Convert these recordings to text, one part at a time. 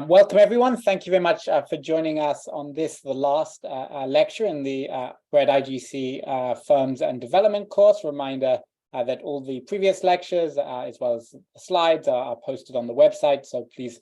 Welcome, everyone. Thank you very much for joining us on this, the last lecture in the Bread IGC Firms and Development course. Reminder that all the previous lectures, as well as the slides, are posted on the website. So please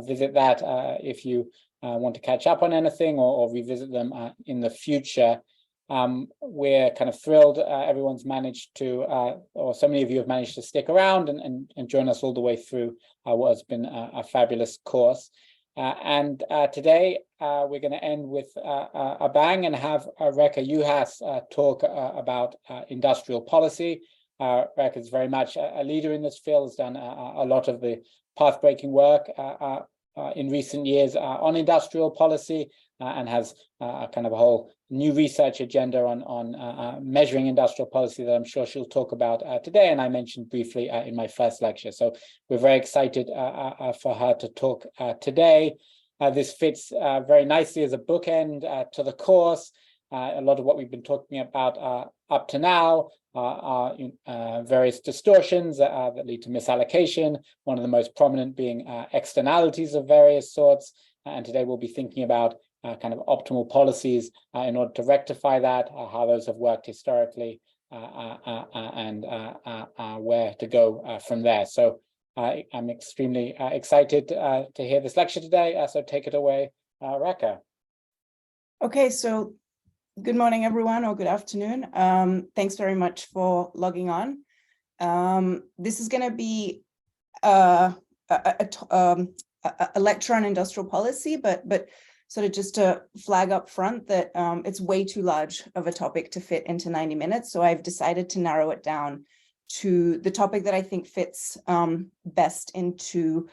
visit that if you want to catch up on anything or revisit them in the future. We're kind of thrilled everyone's managed to, or so many of you have managed to stick around and join us all the way through what has been a fabulous course. Today we're going to end with a bang and have Reka Juhasz talk about industrial policy. Reka is very much a leader in this field, has done a lot of the path-breaking work in recent years on industrial policy, and has kind of a whole new research agenda on measuring industrial policy that I'm sure she'll talk about today, and I mentioned briefly in my first lecture. So we're very excited for her to talk today. This fits very nicely as a bookend to the course. A lot of what we've been talking about up to now are various distortions that lead to misallocation, one of the most prominent being externalities of various sorts. And today we'll be thinking about kind of optimal policies in order to rectify that, how those have worked historically, and where to go from there. So I'm extremely excited to hear this lecture today. So take it away, Reka. Okay, so good morning, everyone, or good afternoon. Thanks very much for logging on. This is going to be a lecture on industrial policy, but sort of just to flag up front that it's way too large of a topic to fit into 90 minutes. So I've decided to narrow it down to the topic that I think fits best into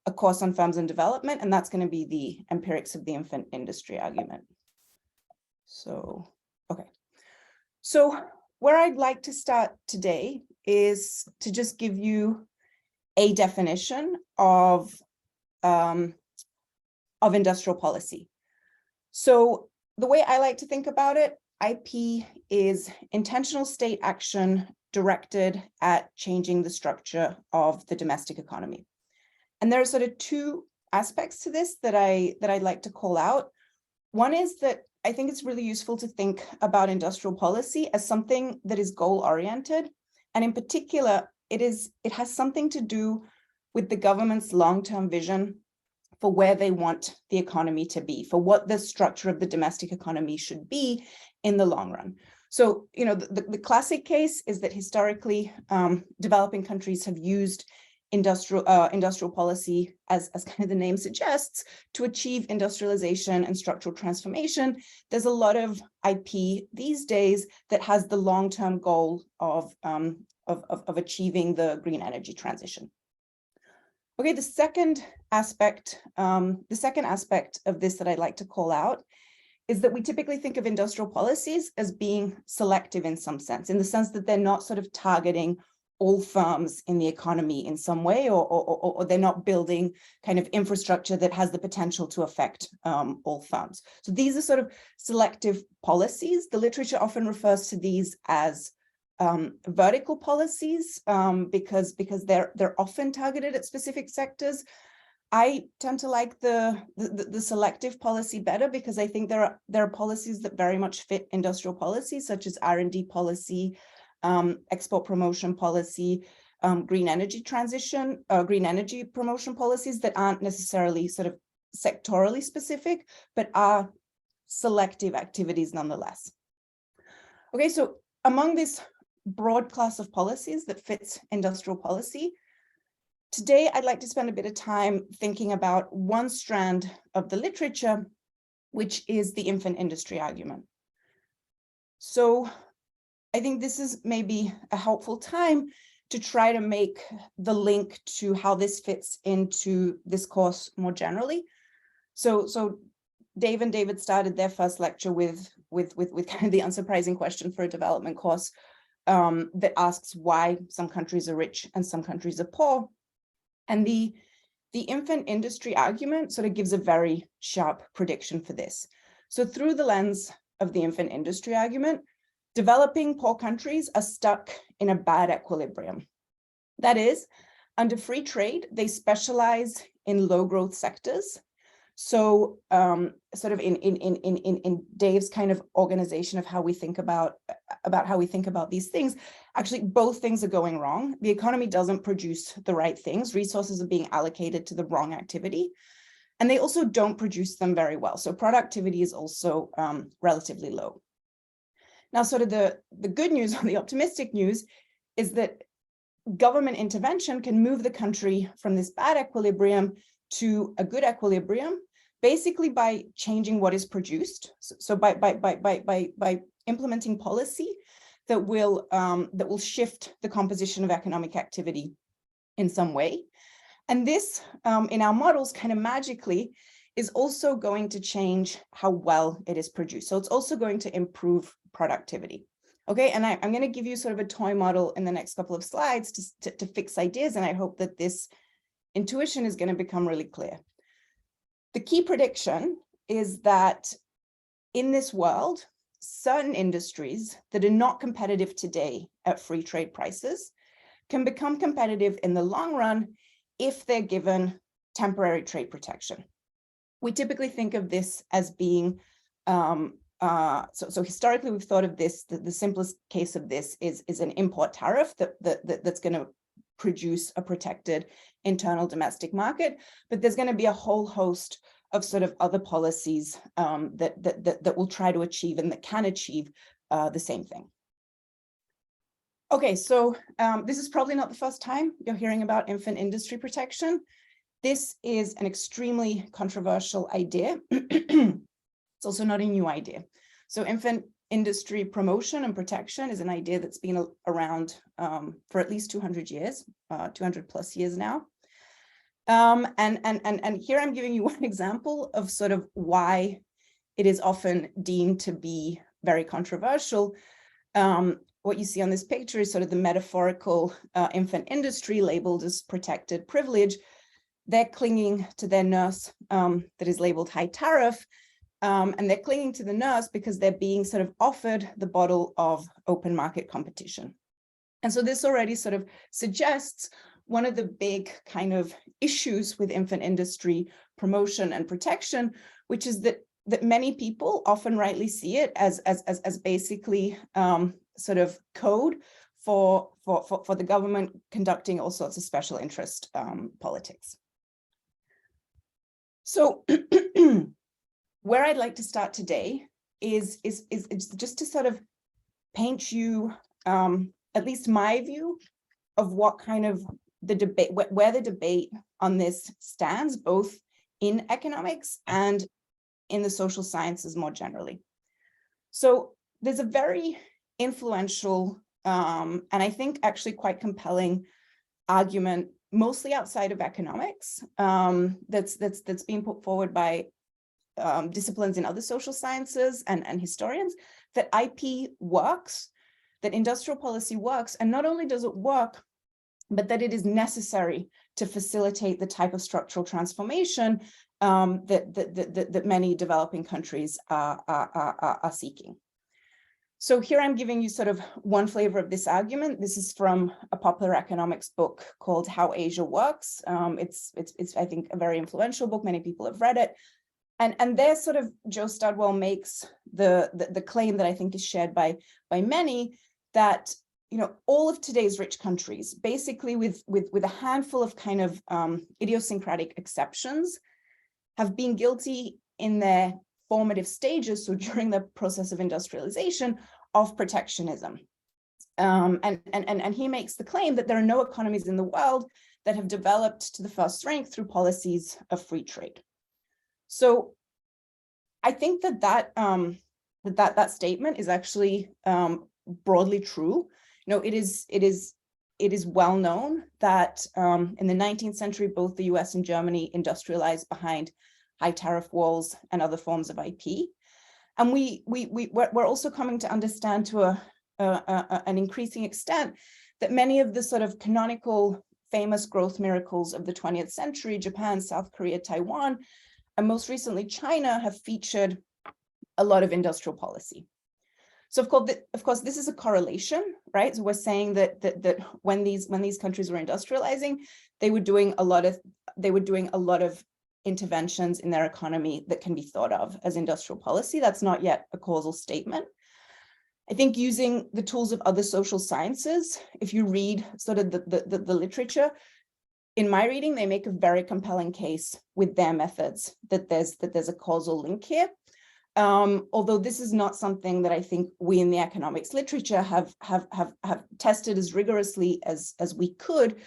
a course on firms and development, and that's going to be the empirics of the infant industry argument. So, okay. So where I'd like to start today is to just give you a definition of industrial policy. So the way I like to think about it, IP is intentional state action directed at changing the structure of the domestic economy. And there are sort of two aspects to this that I'd like to call out. One is that I think it's really useful to think about industrial policy as something that is goal-oriented. And in particular, it has something to do with the government's long-term vision for where they want the economy to be, for what the structure of the domestic economy should be in the long run. So, you know, the classic case is that historically, developing countries have used industrial policy, as kind of the name suggests, to achieve industrialization and structural transformation. There's a lot of IP these days that has the long-term goal of achieving the green energy transition. Okay, the second aspect of this that I'd like to call out is that we typically think of industrial policies as being selective in some sense, in the sense that they're not sort of targeting all firms in the economy in some way, or they're not building kind of infrastructure that has the potential to affect all firms. So these are sort of selective policies. The literature often refers to these as vertical policies because they're often targeted at specific sectors. I tend to like the selective policy better because I think there are policies that very much fit industrial policy, such as R&D policy, export promotion policy, green energy transition, green energy promotion policies that aren't necessarily sort of sectorally specific, but are selective activities nonetheless. Okay, so among this broad class of policies that fits industrial policy, today I'd like to spend a bit of time thinking about one strand of the literature, which is the infant industry argument. So I think this is maybe a helpful time to try to make the link to how this fits into this course more generally. So Dave and David started their first lecture with kind of the unsurprising question for a development course that asks why some countries are rich and some countries are poor. And the infant industry argument sort of gives a very sharp prediction for this. So through the lens of the infant industry argument, developing poor countries are stuck in a bad equilibrium. That is, under free trade, they specialize in low growth sectors. So sort of in Dave's kind of organization of how we think about these things, actually both things are going wrong. The economy doesn't produce the right things. Resources are being allocated to the wrong activity. And they also don't produce them very well. So productivity is also relatively low. Now, sort of the good news or the optimistic news is that government intervention can move the country from this bad equilibrium to a good equilibrium, basically by changing what is produced. So by implementing policy that will shift the composition of economic activity in some way. And this, in our models, kind of magically is also going to change how well it is produced. So it's also going to improve productivity. Okay, and I'm going to give you sort of a toy model in the next couple of slides to fix ideas, and I hope that this intuition is going to become really clear. The key prediction is that in this world, certain industries that are not competitive today at free trade prices can become competitive in the long run if they're given temporary trade protection. We typically think of this as being, so historically we've thought of this, the simplest case of this is an import tariff that's going to produce a protected internal domestic market, but there's going to be a whole host of sort of other policies that will try to achieve and that can achieve the same thing. Okay, so this is probably not the first time you're hearing about infant industry protection. This is an extremely controversial idea. It's also not a new idea. So infant industry promotion and protection is an idea that's been around for at least 200 years, 200 plus years now. And here I'm giving you one example of sort of why it is often deemed to be very controversial. What you see on this picture is sort of the metaphorical infant industry labeled as protected privilege. They're clinging to their nurse that is labeled high tariff, and they're clinging to the nurse because they're being sort of offered the bottle of open market competition. And so this already sort of suggests one of the big kind of issues with infant industry promotion and protection, which is that many people often rightly see it as basically sort of code for the government conducting all sorts of special interest politics. So where I'd like to start today is just to sort of paint you at least my view of what kind of the debate, where the debate on this stands, both in economics and in the social sciences more generally. So there's a very influential and I think actually quite compelling argument, mostly outside of economics, that's being put forward by disciplines in other social sciences and historians, that IP works, that industrial policy works, and not only does it work, but that it is necessary to facilitate the type of structural transformation that many developing countries are seeking. So here I'm giving you sort of one flavor of this argument. This is from a popular economics book called How Asia Works. It's I think a very influential book. Many people have read it. And there sort of Joe Studwell makes the claim that I think is shared by many, that all of today's rich countries, basically with a handful of kind of idiosyncratic exceptions, have been guilty in their formative stages, so during the process of industrialization, of protectionism. And he makes the claim that there are no economies in the world that have developed to the first rank through policies of free trade. So I think that statement is actually broadly true. It is well known that in the 19th century, both the US and Germany industrialized behind high tariff walls and other forms of IP. And we're also coming to understand to an increasing extent that many of the sort of canonical famous growth miracles of the 20th century, Japan, South Korea, Taiwan, and most recently China, have featured a lot of industrial policy. So of course, this is a correlation, right? So we're saying that when these countries were industrializing, they were doing a lot of interventions in their economy that can be thought of as industrial policy. That's not yet a causal statement. I think using the tools of other social sciences, if you read sort of the literature, in my reading, they make a very compelling case with their methods that there's a causal link here. Although this is not something that I think we in the economics literature have tested as rigorously as we could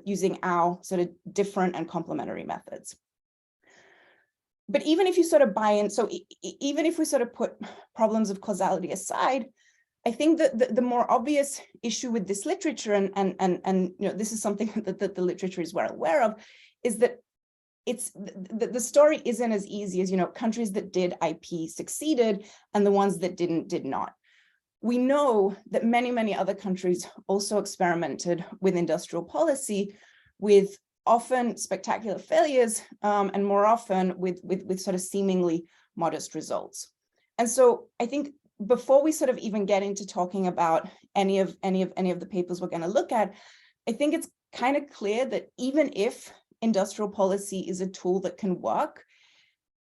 using our sort of different and complementary methods. But even if you sort of buy in, so even if we sort of put problems of causality aside, I think that the more obvious issue with this literature, and this is something that the literature is well aware of, is that the story isn't as easy as countries that did IP succeeded and the ones that did not. We know that many other countries also experimented with industrial policy, with often spectacular failures, and more often with sort of seemingly modest results. And so I think before we sort of even get into talking about any of the papers we're going to look at, I think it's kind of clear that even if industrial policy is a tool that can work,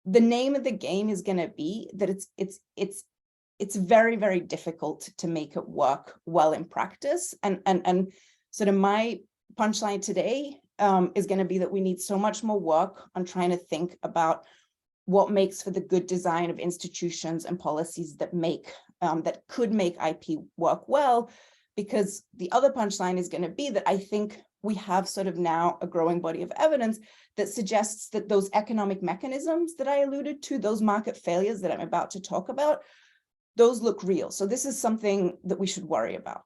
the name of the game is going to be that it's very difficult to make it work well in practice. And sort of my punchline today is going to be that we need so much more work on trying to think about what makes for the good design of institutions and policies that could make IP work well, because the other punchline is going to be that I think we have sort of now a growing body of evidence that suggests that those economic mechanisms that I alluded to, those market failures that I'm about to talk about, those look real. So this is something that we should worry about.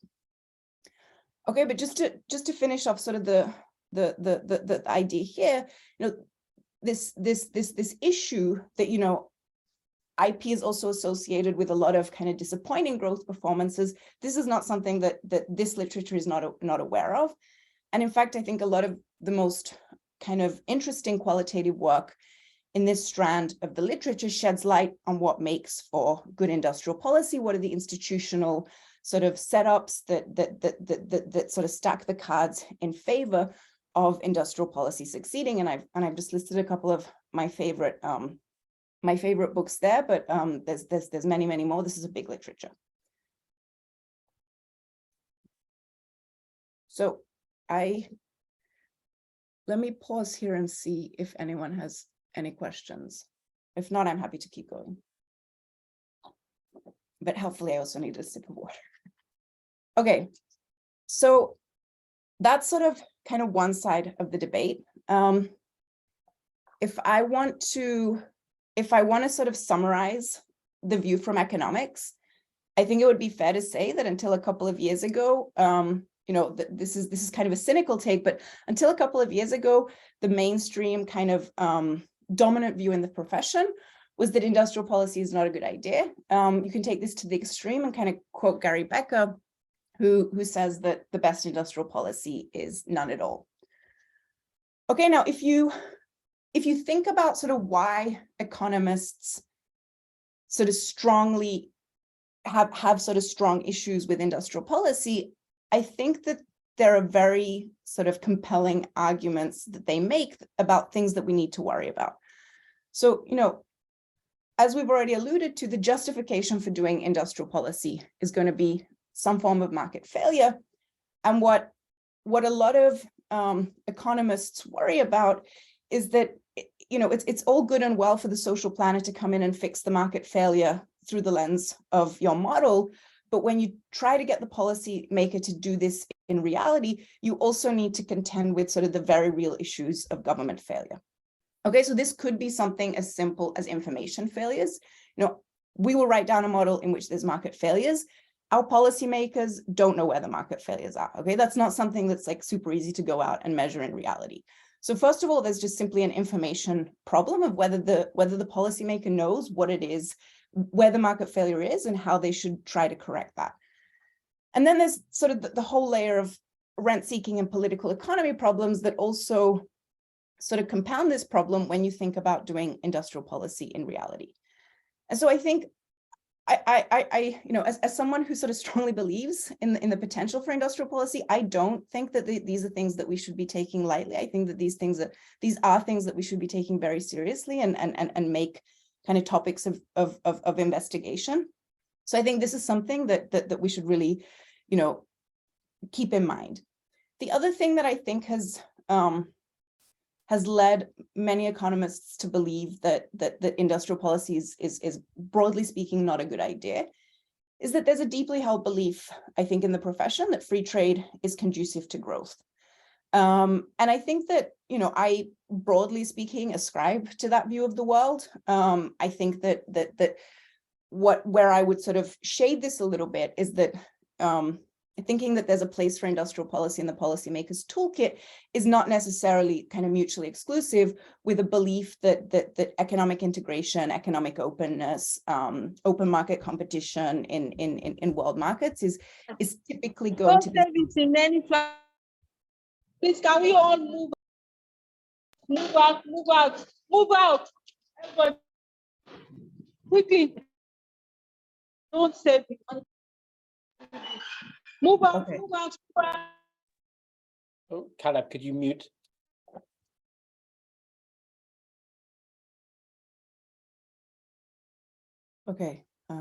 Okay, but just to finish off sort of the idea here, this issue that IP is also associated with a lot of kind of disappointing growth performances. This is not something that this literature is not aware of. And in fact, I think a lot of the most kind of interesting qualitative work in this strand of the literature sheds light on what makes for good industrial policy. What are the institutional sort of setups that sort of stack the cards in favor of industrial policy succeeding? And I've just listed a couple of my favorite books there, but there's many more. This is a big literature. So let me pause here and see if anyone has any questions. If not, I'm happy to keep going. But hopefully I also need a sip of water. Okay, so that's sort of kind of one side of the debate. If I want to sort of summarize the view from economics, I think it would be fair to say that until a couple of years ago, this is kind of a cynical take, but until a couple of years ago, the mainstream kind of dominant view in the profession was that industrial policy is not a good idea. You can take this to the extreme and kind of quote Gary Becker, who says that the best industrial policy is none at all. Okay, now if you think about sort of why economists sort of strongly have sort of strong issues with industrial policy, I think that there are very sort of compelling arguments that they make about things that we need to worry about. So, as we've already alluded to, the justification for doing industrial policy is going to be some form of market failure. And what a lot of economists worry about is that, it's all good and well for the social planner to come in and fix the market failure through the lens of your model. But when you try to get the policy maker to do this in reality, you also need to contend with sort of the very real issues of government failure. Okay, so this could be something as simple as information failures. We will write down a model in which there's market failures. Our policymakers don't know where the market failures are. Okay, that's not something that's like super easy to go out and measure in reality. So first of all, there's just simply an information problem of whether the policymaker knows what it is, where the market failure is, and how they should try to correct that. And then there's sort of the whole layer of rent-seeking and political economy problems that also sort of compound this problem when you think about doing industrial policy in reality. And so I think as someone who sort of strongly believes in the potential for industrial policy, I don't think that these are things that we should be taking lightly. I think that these are things that we should be taking very seriously and make kind of topics of investigation. So I think this is something that we should really, keep in mind. The other thing that I think has led many economists to believe that industrial policy is broadly speaking not a good idea is that there's a deeply held belief, I think, in the profession that free trade is conducive to growth. And I think that, I broadly speaking ascribe to that view of the world. I think that where I would sort of shade this a little bit is that thinking that there's a place for industrial policy in the policymaker's toolkit is not necessarily kind of mutually exclusive with a belief that economic integration, economic openness, open market competition in world markets is typically going to be. Please, can we all move out. Everybody, quickly. Don't save it. Move out, Okay. move out. Oh, Caleb, could you mute? Okay, I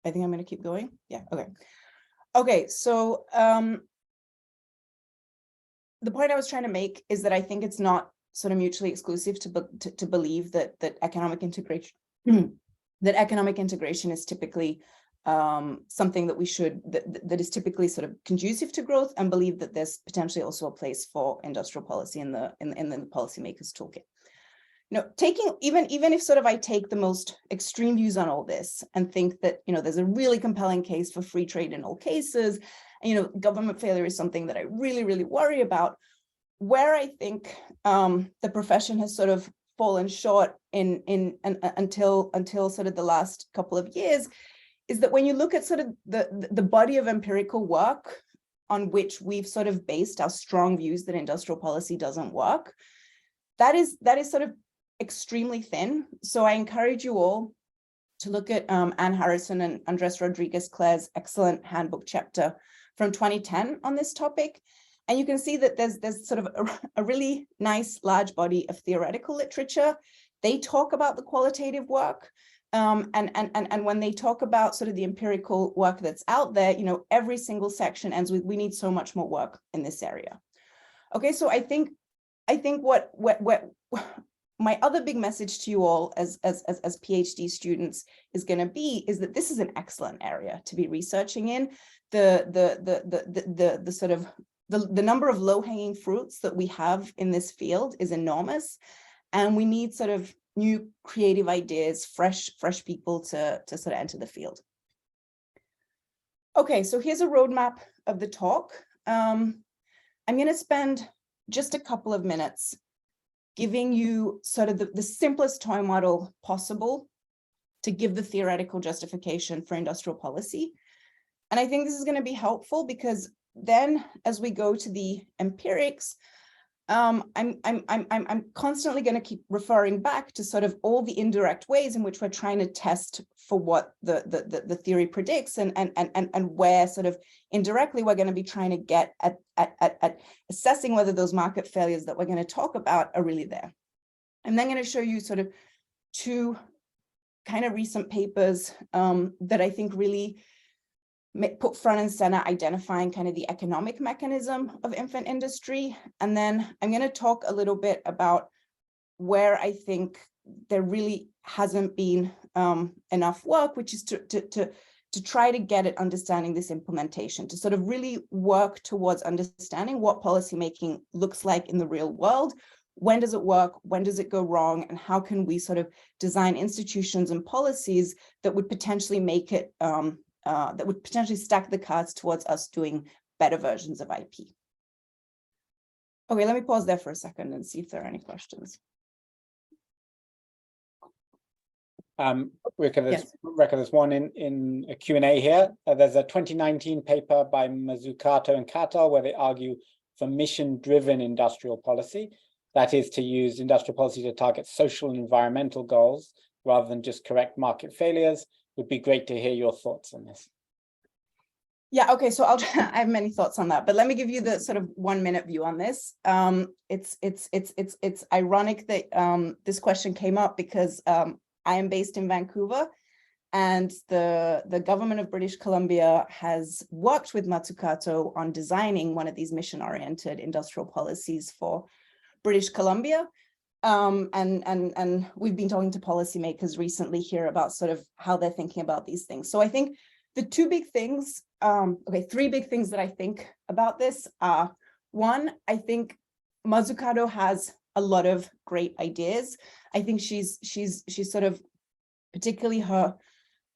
think I'm going to keep going. Yeah, okay. Okay, so the point I was trying to make is that I think it's not sort of mutually exclusive to believe that economic integration that economic integration is typically something that we should that is typically sort of conducive to growth, and believe that there's potentially also a place for industrial policy in the policymakers' toolkit. You know, taking even if sort of I take the most extreme views on all this and think that, you know, there's a really compelling case for free trade in all cases, and, you know, government failure is something that I really worry about. Where I think the profession has sort of fallen short until sort of the last couple of years is that when you look at sort of the body of empirical work on which we've sort of based our strong views that industrial policy doesn't work, that is sort of extremely thin. So I encourage you all to look at Anne Harrison and Andres Rodriguez-Clare's excellent handbook chapter from 2010 on this topic. And you can see that there's sort of a really nice large body of theoretical literature. They talk about the qualitative work. And when they talk about sort of the empirical work that's out there, you know, every single section ends with, we need so much more work in this area. Okay, so I think what my other big message to you all as PhD students is going to be is that this is an excellent area to be researching in. The sort of the number of low-hanging fruits that we have in this field is enormous, and we need sort of new creative ideas, fresh people to sort of enter the field. Okay, so here's a roadmap of the talk. I'm going to spend just a couple of minutes giving you sort of the simplest toy model possible to give the theoretical justification for industrial policy. And I think this is going to be helpful because then as we go to the empirics, I'm constantly going to keep referring back to sort of all the indirect ways in which we're trying to test for what the theory predicts, and where sort of indirectly we're going to be trying to get at assessing whether those market failures that we're going to talk about are really there. I'm then going to show you sort of two kind of recent papers that I think really put front and center identifying kind of the economic mechanism of infant industry. And then I'm going to talk a little bit about where I think there really hasn't been enough work, which is to try to get at understanding this implementation, to sort of really work towards understanding what policymaking looks like in the real world. When does it work? When does it go wrong? And how can we sort of design institutions and policies that would potentially make it that would potentially stack the cards towards us doing better versions of IP. Okay, let me pause there for a second and see if there are any questions. Reka, there's one in a Q&A here. There's a 2019 paper by Mazzucato and Cato where they argue for mission-driven industrial policy. That is to use industrial policy to target social and environmental goals rather than just correct market failures. Would be great to hear your thoughts on this. Yeah, okay, so I have many thoughts on that, but let me give you the sort of 1 minute view on this. It's ironic that this question came up because I am based in Vancouver, and the government of British Columbia has worked with Mazzucato on designing one of these mission-oriented industrial policies for British Columbia. And we've been talking to policymakers recently here about sort of how they're thinking about these things. So I think the two big things, three big things that I think about this are, one, I think Mazzucato has a lot of great ideas. I think she's sort of, particularly her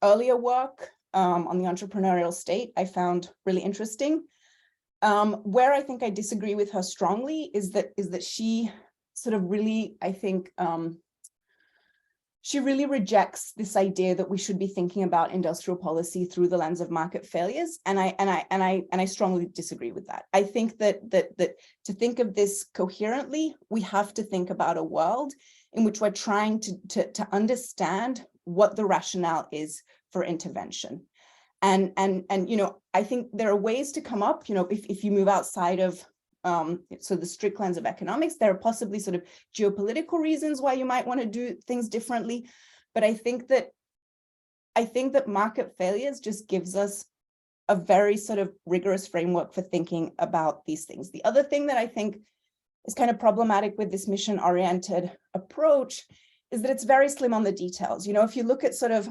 earlier work on the entrepreneurial state, I found really interesting. Where I think I disagree with her strongly is that she sort of really, I think, she really rejects this idea that we should be thinking about industrial policy through the lens of market failures, and I strongly disagree with that. I think that to think of this coherently, we have to think about a world in which we're trying to understand what the rationale is for intervention. And you know, I think there are ways to come up, you know, if you move outside of so the strict lens of economics, there are possibly sort of geopolitical reasons why you might want to do things differently. But I think that market failures just gives us a very sort of rigorous framework for thinking about these things. The other thing that I think is kind of problematic with this mission-oriented approach is that it's very slim on the details. You know, if you look at sort of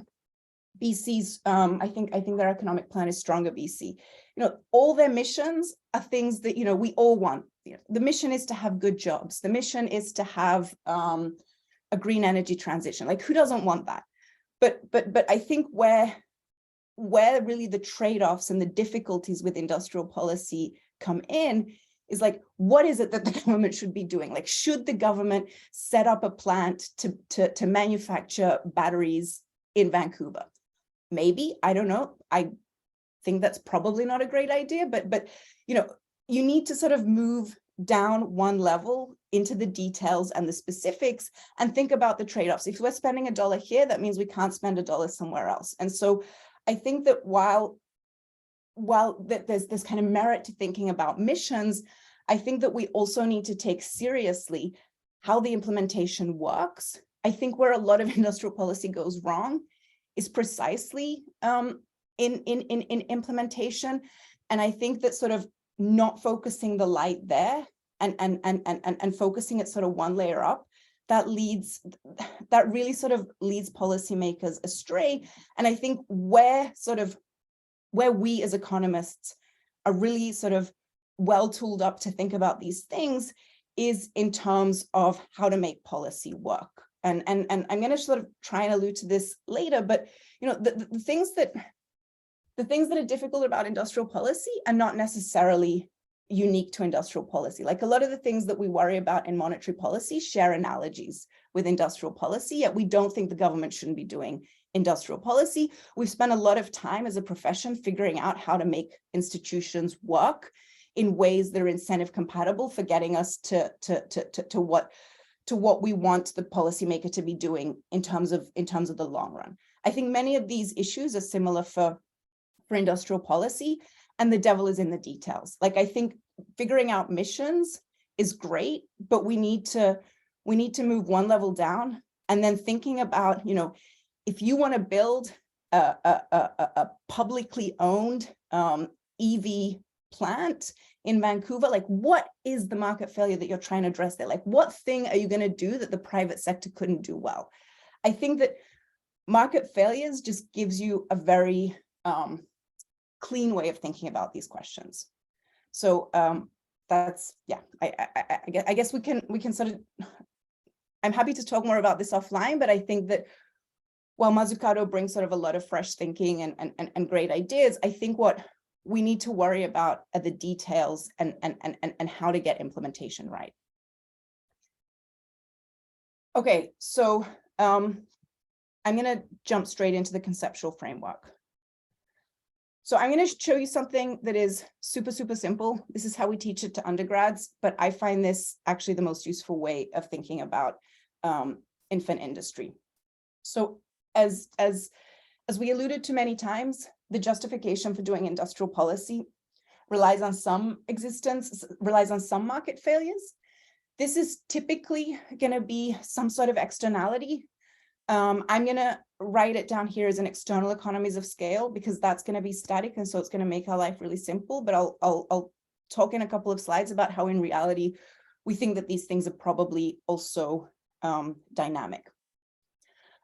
BC's, I think their economic plan is Stronger BC. You know, all their missions are things that, you know, we all want. You know, the mission is to have good jobs. The mission is to have a green energy transition. Like, who doesn't want that? But I think where really the trade-offs and the difficulties with industrial policy come in is like, what is it that the government should be doing? Like, should the government set up a plant to manufacture batteries in Vancouver? Maybe, I don't know. I think that's probably not a great idea, but you know, you need to sort of move down one level into the details and the specifics and think about the trade-offs. If we're spending $1 here, that means we can't spend $1 somewhere else. And so I think that while there's this kind of merit to thinking about missions, I think that we also need to take seriously how the implementation works. I think where a lot of industrial policy goes wrong is precisely in implementation. And I think that sort of not focusing the light there and focusing it sort of one layer up, that really sort of leads policymakers astray. And I think where we as economists are really sort of well tooled up to think about these things is in terms of how to make policy work. And I'm going to sort of try and allude to this later, but you know, the things that are difficult about industrial policy are not necessarily unique to industrial policy. Like a lot of the things that we worry about in monetary policy share analogies with industrial policy, yet we don't think the government shouldn't be doing industrial policy. We've spent a lot of time as a profession figuring out how to make institutions work in ways that are incentive compatible for getting us to what we want the policymaker to be doing in terms of the long run. I think many of these issues are similar for industrial policy, and the devil is in the details. Like, I think figuring out missions is great, but we need to move one level down, and then thinking about, you know, if you want to build a publicly owned EV plant in Vancouver, like, what is the market failure that you're trying to address there? Like, what thing are you going to do that the private sector couldn't do well? I think that market failures just gives you a very clean way of thinking about these questions. So that's, yeah, I guess we can sort of, I'm happy to talk more about this offline, but I think that while Mazzucato brings sort of a lot of fresh thinking and great ideas, I think what we need to worry about are the details and how to get implementation right. Okay, so I'm going to jump straight into the conceptual framework. So I'm going to show you something that is super, super simple. This is how we teach it to undergrads, but I find this actually the most useful way of thinking about infant industry. So as we alluded to many times, the justification for doing industrial policy relies on some market failures. This is typically going to be some sort of externality. I'm going to write it down here as an external economies of scale, because that's going to be static, and so it's going to make our life really simple. But I'll talk in a couple of slides about how in reality we think that these things are probably also dynamic.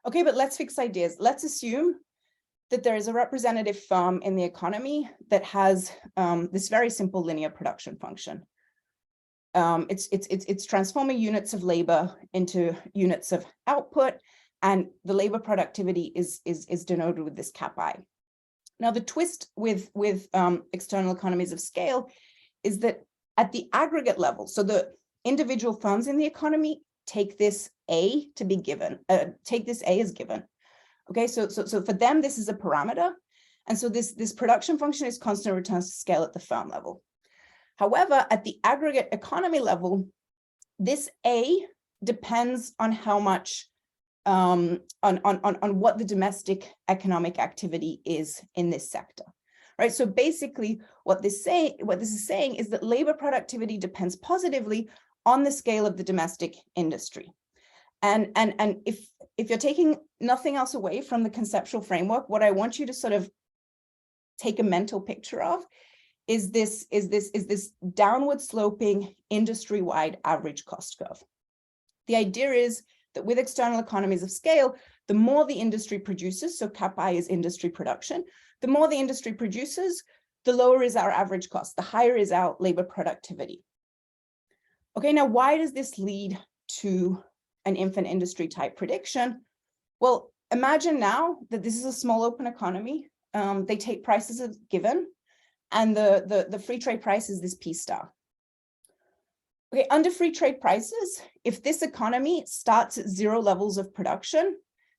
Okay, but let's fix ideas. Let's assume that there is a representative firm in the economy that has this very simple linear production function. It's transforming units of labor into units of output, and the labor productivity is denoted with this cap I. Now, the twist with external economies of scale is that at the aggregate level, so the individual firms in the economy take this A to be given, take this A as given. Okay, so for them, this is a parameter. And so this production function is constant returns to scale at the firm level. However, at the aggregate economy level, this A depends on how much, on what the domestic economic activity is in this sector, right? So basically what this is saying is that labor productivity depends positively on the scale of the domestic industry. And if you're taking nothing else away from the conceptual framework, what I want you to sort of take a mental picture of is this downward sloping industry-wide average cost curve. The idea is that with external economies of scale, the more the industry produces, so cap I is industry production, the more the industry produces, the lower is our average cost, the higher is our labor productivity. Okay, now why does this lead to an infant industry type prediction? Well, imagine now that this is a small open economy. They take prices as given, and the free trade price is this P star. Okay, under free trade prices, if this economy starts at 0 levels of production,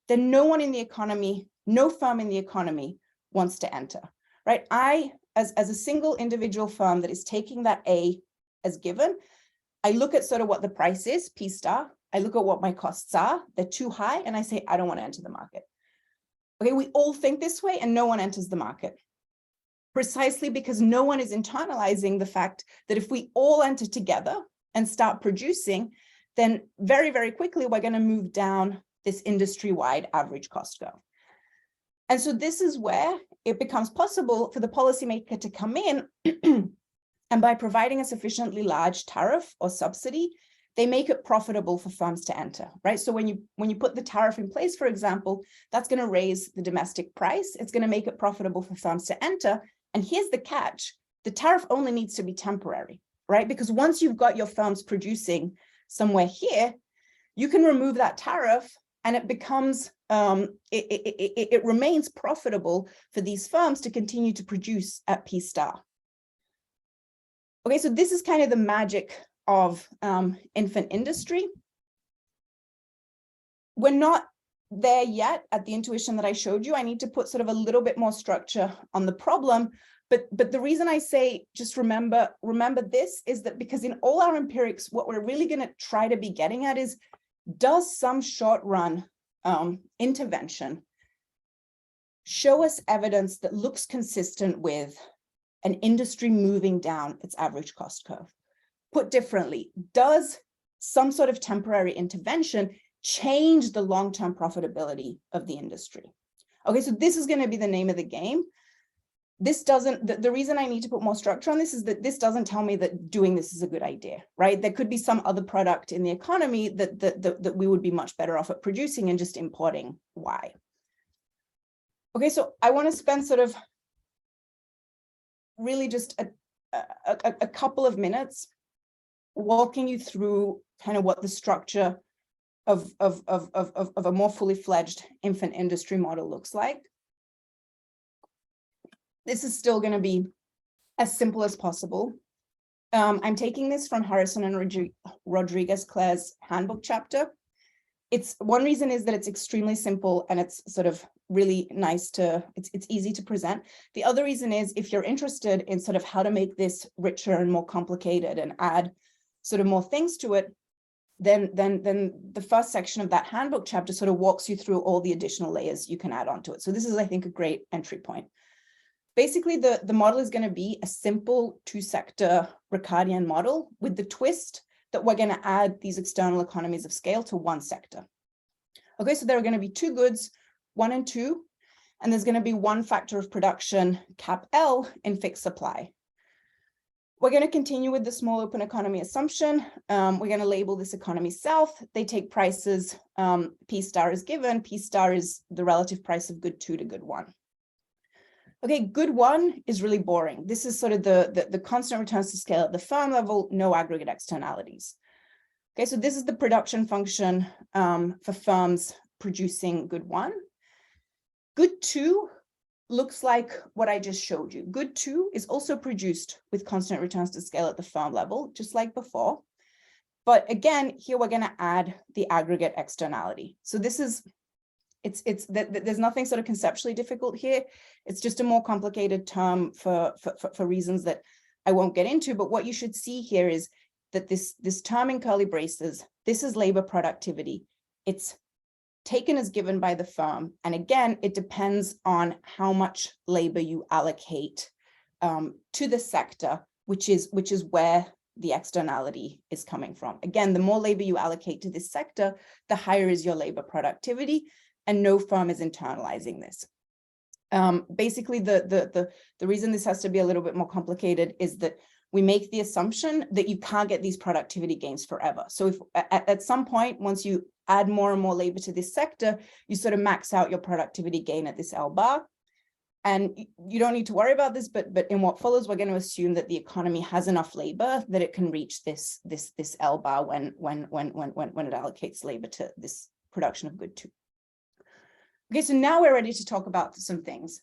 then no one in the economy, no firm in the economy wants to enter, right? I, as a single individual firm that is taking that A as given, I look at sort of what the price is, P star. I look at what my costs are, they're too high, and I say, I don't want to enter the market. Okay, we all think this way, and no one enters the market. Precisely because no one is internalizing the fact that if we all enter together and start producing, then very, very quickly, we're going to move down this industry-wide average cost curve. And so this is where it becomes possible for the policymaker to come in and by providing a sufficiently large tariff or subsidy, they make it profitable for firms to enter, right? So when you put the tariff in place, for example, that's going to raise the domestic price. It's going to make it profitable for firms to enter. And here's the catch. The tariff only needs to be temporary, right? Because once you've got your firms producing somewhere here, you can remove that tariff and it becomes, it remains profitable for these firms to continue to produce at P star. Okay, so this is kind of the magic of infant industry. We're not there yet at the intuition that I showed you. I need to put sort of a little bit more structure on the problem, But the reason I say just remember this is that because in all our empirics, what we're really going to try to be getting at is, does some short run intervention show us evidence that looks consistent with an industry moving down its average cost curve? Put differently, does some sort of temporary intervention change the long-term profitability of the industry? Okay, so this is going to be the name of the game. This doesn't, the reason I need to put more structure on this is that this doesn't tell me that doing this is a good idea, right? There could be some other product in the economy that we would be much better off at producing and just importing. Why? Okay, so I want to spend sort of really just a couple of minutes walking you through kind of what the structure of a more fully fledged infant industry model looks like. This is still going to be as simple as possible. I'm taking this from Harrison and Rodriguez-Clare's handbook chapter. It's one reason is that it's extremely simple and it's sort of really nice to, it's easy to present. The other reason is if you're interested in sort of how to make this richer and more complicated and add sort of more things to it, then the first section of that handbook chapter sort of walks you through all the additional layers you can add onto it. So this is, I think, a great entry point. Basically, the model is going to be a simple two-sector Ricardian model with the twist that we're going to add these external economies of scale to one sector. Okay, so there are going to be two goods, 1 and 2, and there's going to be one factor of production, cap L, in fixed supply. We're going to continue with the small open economy assumption. We're going to label this economy south. They take prices, P star is given. P star is the relative price of good 2 to good 1. Okay, good 1 is really boring. This is sort of the constant returns to scale at the firm level, no aggregate externalities. Okay, so this is the production function for firms producing good 1. Good 2 looks like what I just showed you. Good 2 is also produced with constant returns to scale at the firm level, just like before. But again, here we're going to add the aggregate externality. So this is, there's nothing sort of conceptually difficult here. It's just a more complicated term for reasons that I won't get into. But what you should see here is that this term in curly braces, this is labor productivity. It's taken as given by the firm. And again, it depends on how much labor you allocate to the sector, which is where the externality is coming from. Again, the more labor you allocate to this sector, the higher is your labor productivity, and no firm is internalizing this. Basically, the reason this has to be a little bit more complicated is that we make the assumption that you can't get these productivity gains forever. So if at some point, once you add more and more labor to this sector, you sort of max out your productivity gain at this L bar. And you don't need to worry about this, but in what follows, we're going to assume that the economy has enough labor that it can reach this L bar when it allocates labor to this production of good 2. Okay, so now we're ready to talk about some things.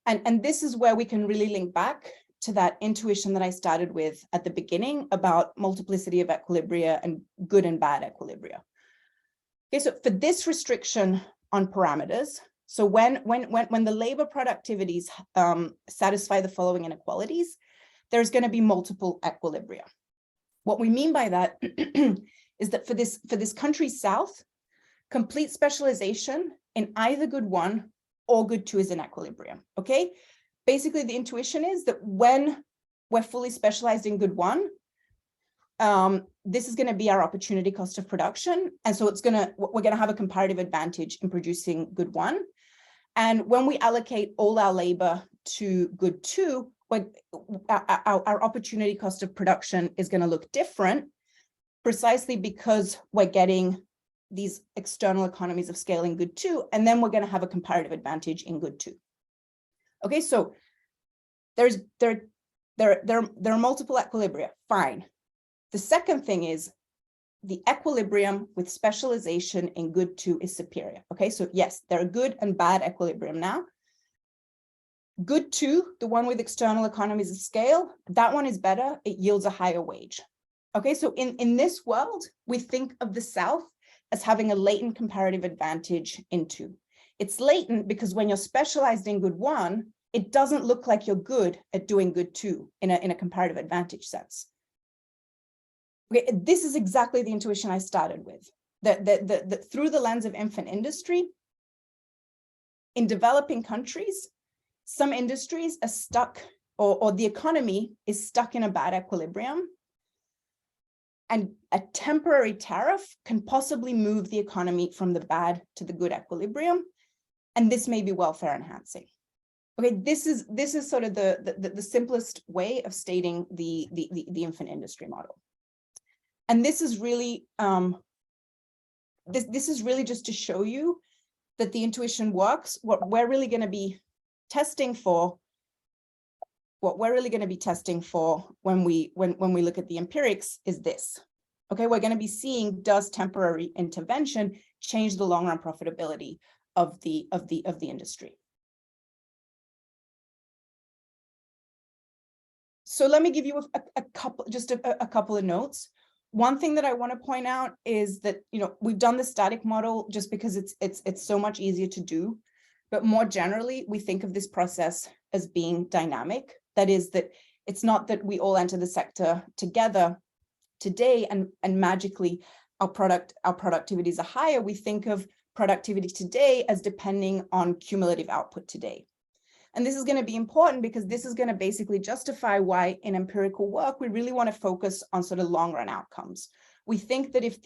And this is where we can really link back to that intuition that I started with at the beginning about multiplicity of equilibria and good and bad equilibria. Okay, so for this restriction on parameters, so when the labor productivities satisfy the following inequalities, there's going to be multiple equilibria. What we mean by that is that for this country south, complete specialization in either good 1 or good 2 is in equilibrium. Okay, basically the intuition is that when we're fully specialized in good 1, this is going to be our opportunity cost of production, and so we're going to have a comparative advantage in producing good 1. And when we allocate all our labor to good 2, our opportunity cost of production is going to look different, precisely because we're getting these external economies of scale in good 2, and then we're going to have a comparative advantage in good 2. Okay, so there are multiple equilibria. Fine. The second thing is the equilibrium with specialization in good 2 is superior. Okay, so yes, there are good and bad equilibrium now. Good 2, the one with external economies of scale, that one is better. It yields a higher wage. Okay, so in this world, we think of the South as having a latent comparative advantage in 2. It's latent because when you're specialized in good 1, it doesn't look like you're good at doing good too in a comparative advantage sense. Okay, this is exactly the intuition I started with, that through the lens of infant industry, in developing countries, some industries are stuck, or the economy is stuck in a bad equilibrium. And a temporary tariff can possibly move the economy from the bad to the good equilibrium. And this may be welfare enhancing. Okay, this is sort of the simplest way of stating the infant industry model. And this is really this is really just to show you that the intuition works. What we're really going to be testing for, when we look at the empirics is this. Okay, we're going to be seeing, does temporary intervention change the long run profitability of the industry? So let me give you a couple of notes. One thing that I want to point out is that, you know, we've done the static model just because it's so much easier to do. But more generally, we think of this process as being dynamic. That is, that it's not that we all enter the sector together today and magically our productivities are higher. We think of productivity today as depending on cumulative output today. And this is going to be important because this is going to basically justify why in empirical work, we really want to focus on sort of long run outcomes. We think that if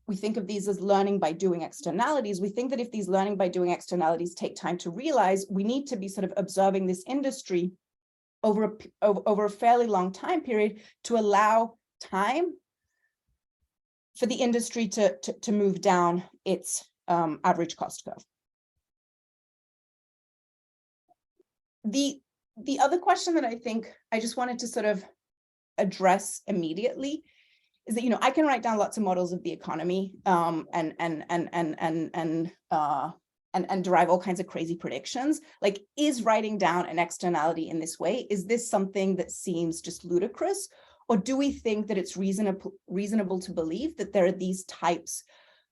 we think of these as learning by doing externalities, we think that if these learning by doing externalities take time to realize, we need to be sort of observing this industry over a fairly long time period to allow time for the industry to move down its average cost curve. The other question that I think I just wanted to sort of address immediately is that, you know, I can write down lots of models of the economy and derive all kinds of crazy predictions. Like, is writing down an externality in this way, is this something that seems just ludicrous? Or do we think that it's reasonable to believe that there are these types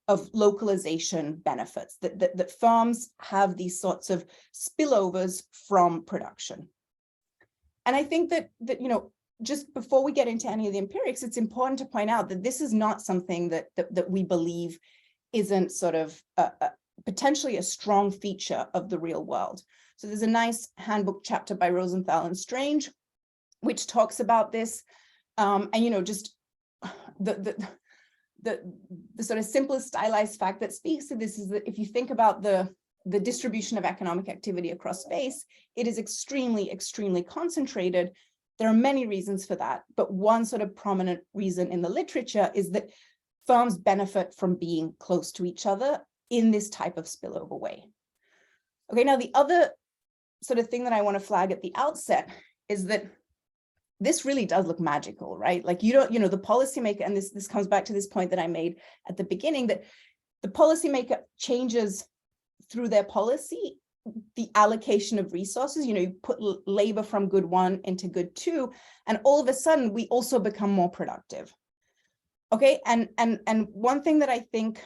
of localization benefits, that firms have these sorts of spillovers from production? And I think that you know, just before we get into any of the empirics, it's important to point out that this is not something that we believe isn't sort of potentially a strong feature of the real world. So there's a nice handbook chapter by Rosenthal and Strange, which talks about this. And, you know, just the sort of simplest stylized fact that speaks to this is that if you think about the distribution of economic activity across space, it is extremely, extremely concentrated. There are many reasons for that, but one sort of prominent reason in the literature is that firms benefit from being close to each other in this type of spillover way. Okay, now the other sort of thing that I want to flag at the outset is that this really does look magical, right? Like, you don't, you know, the policymaker, and this comes back to this point that I made at the beginning, that the policymaker changes through their policy the allocation of resources. You know, you put labor from good 1 into good 2, and all of a sudden we also become more productive. Okay, and one thing that I think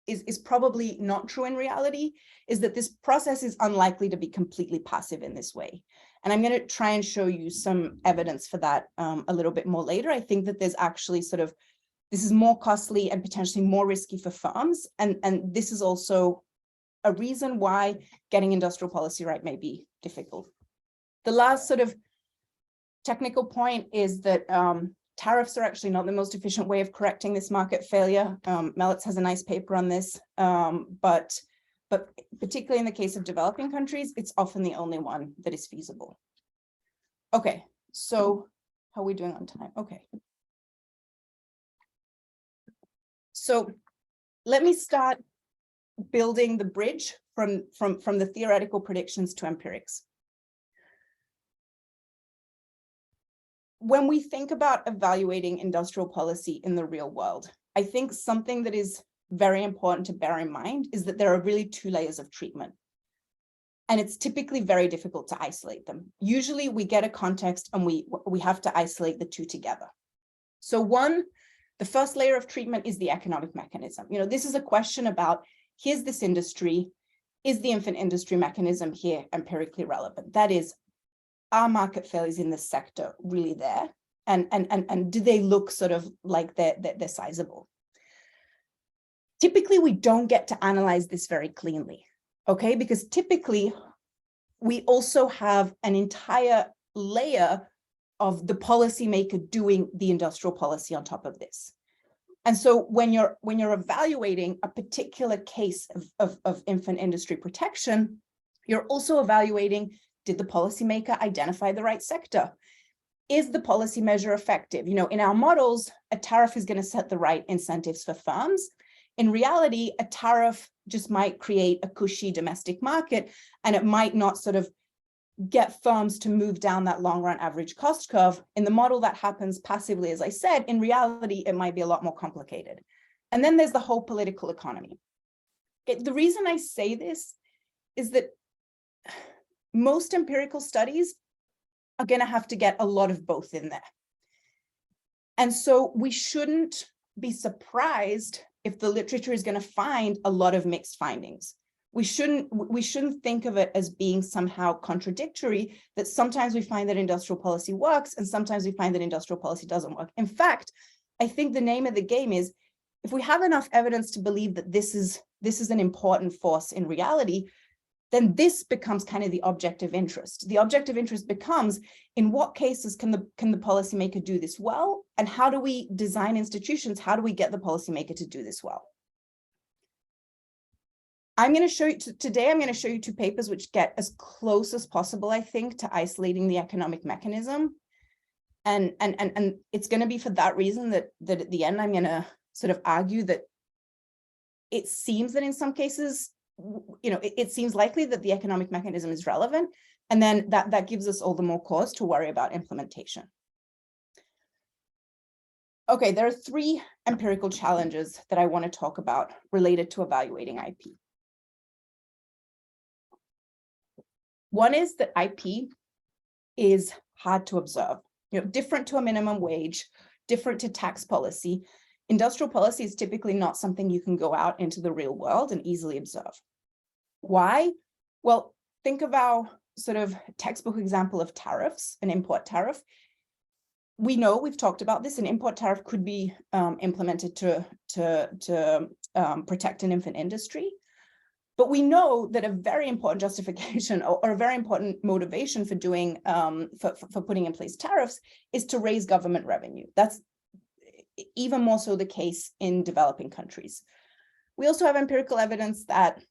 is probably not true in reality is that this process is unlikely to be completely passive in this way. And I'm going to try and show you some evidence for that a little bit more later. I think that there's actually sort of, this is more costly and potentially more risky for firms. And this is also a reason why getting industrial policy right may be difficult. The last sort of technical point is that tariffs are actually not the most efficient way of correcting this market failure. Melitz has a nice paper on this, but particularly in the case of developing countries, it's often the only one that is feasible. Okay, so how are we doing on time? Okay. So let me start building the bridge from the theoretical predictions to empirics. When we think about evaluating industrial policy in the real world, I think something that is very important to bear in mind is that there are really 2 layers of treatment. And it's typically very difficult to isolate them. Usually we get a context and we have to isolate the 2 together. So the first layer of treatment is the economic mechanism. You know, this is a question about, here's this industry, is the infant industry mechanism here empirically relevant? That is, are market failures in this sector really there? And do they look sort of like they're sizable? Typically, we don't get to analyze this very cleanly, okay? Because typically, we also have an entire layer of the policymaker doing the industrial policy on top of this. And so when you're evaluating a particular case of infant industry protection, you're also evaluating, did the policymaker identify the right sector? Is the policy measure effective? You know, in our models, a tariff is going to set the right incentives for firms. In reality, a tariff just might create a cushy domestic market, and it might not sort of get firms to move down that long run average cost curve. In the model, that happens passively, as I said. In reality, it might be a lot more complicated. And then there's the whole political economy. Okay, the reason I say this is that most empirical studies are going to have to get a lot of both in there. And so we shouldn't be surprised if the literature is going to find a lot of mixed findings. We shouldn't think of it as being somehow contradictory, that sometimes we find that industrial policy works and sometimes we find that industrial policy doesn't work. In fact, I think the name of the game is, if we have enough evidence to believe that this is an important force in reality, then this becomes kind of the object of interest. The object of interest becomes, in what cases can the policymaker do this well? And how do we design institutions? How do we get the policymaker to do this well? I'm going to show you today, I'm going to show you two papers which get as close as possible, I think, to isolating the economic mechanism. And it's going to be for that reason that at the end, I'm going to sort of argue that it seems that in some cases, you know, it seems likely that the economic mechanism is relevant. And then that gives us all the more cause to worry about implementation. Okay, there are three empirical challenges that I want to talk about related to evaluating IP. One is that IP is hard to observe, you know, different to a minimum wage, different to tax policy. Industrial policy is typically not something you can go out into the real world and easily observe. Why? Well, think of our sort of textbook example of tariffs, an import tariff. We know, we've talked about this, an import tariff could be implemented to protect an infant industry. But we know that a very important justification or a very important motivation for doing for putting in place tariffs is to raise government revenue. That's even more so the case in developing countries. We also have empirical evidence that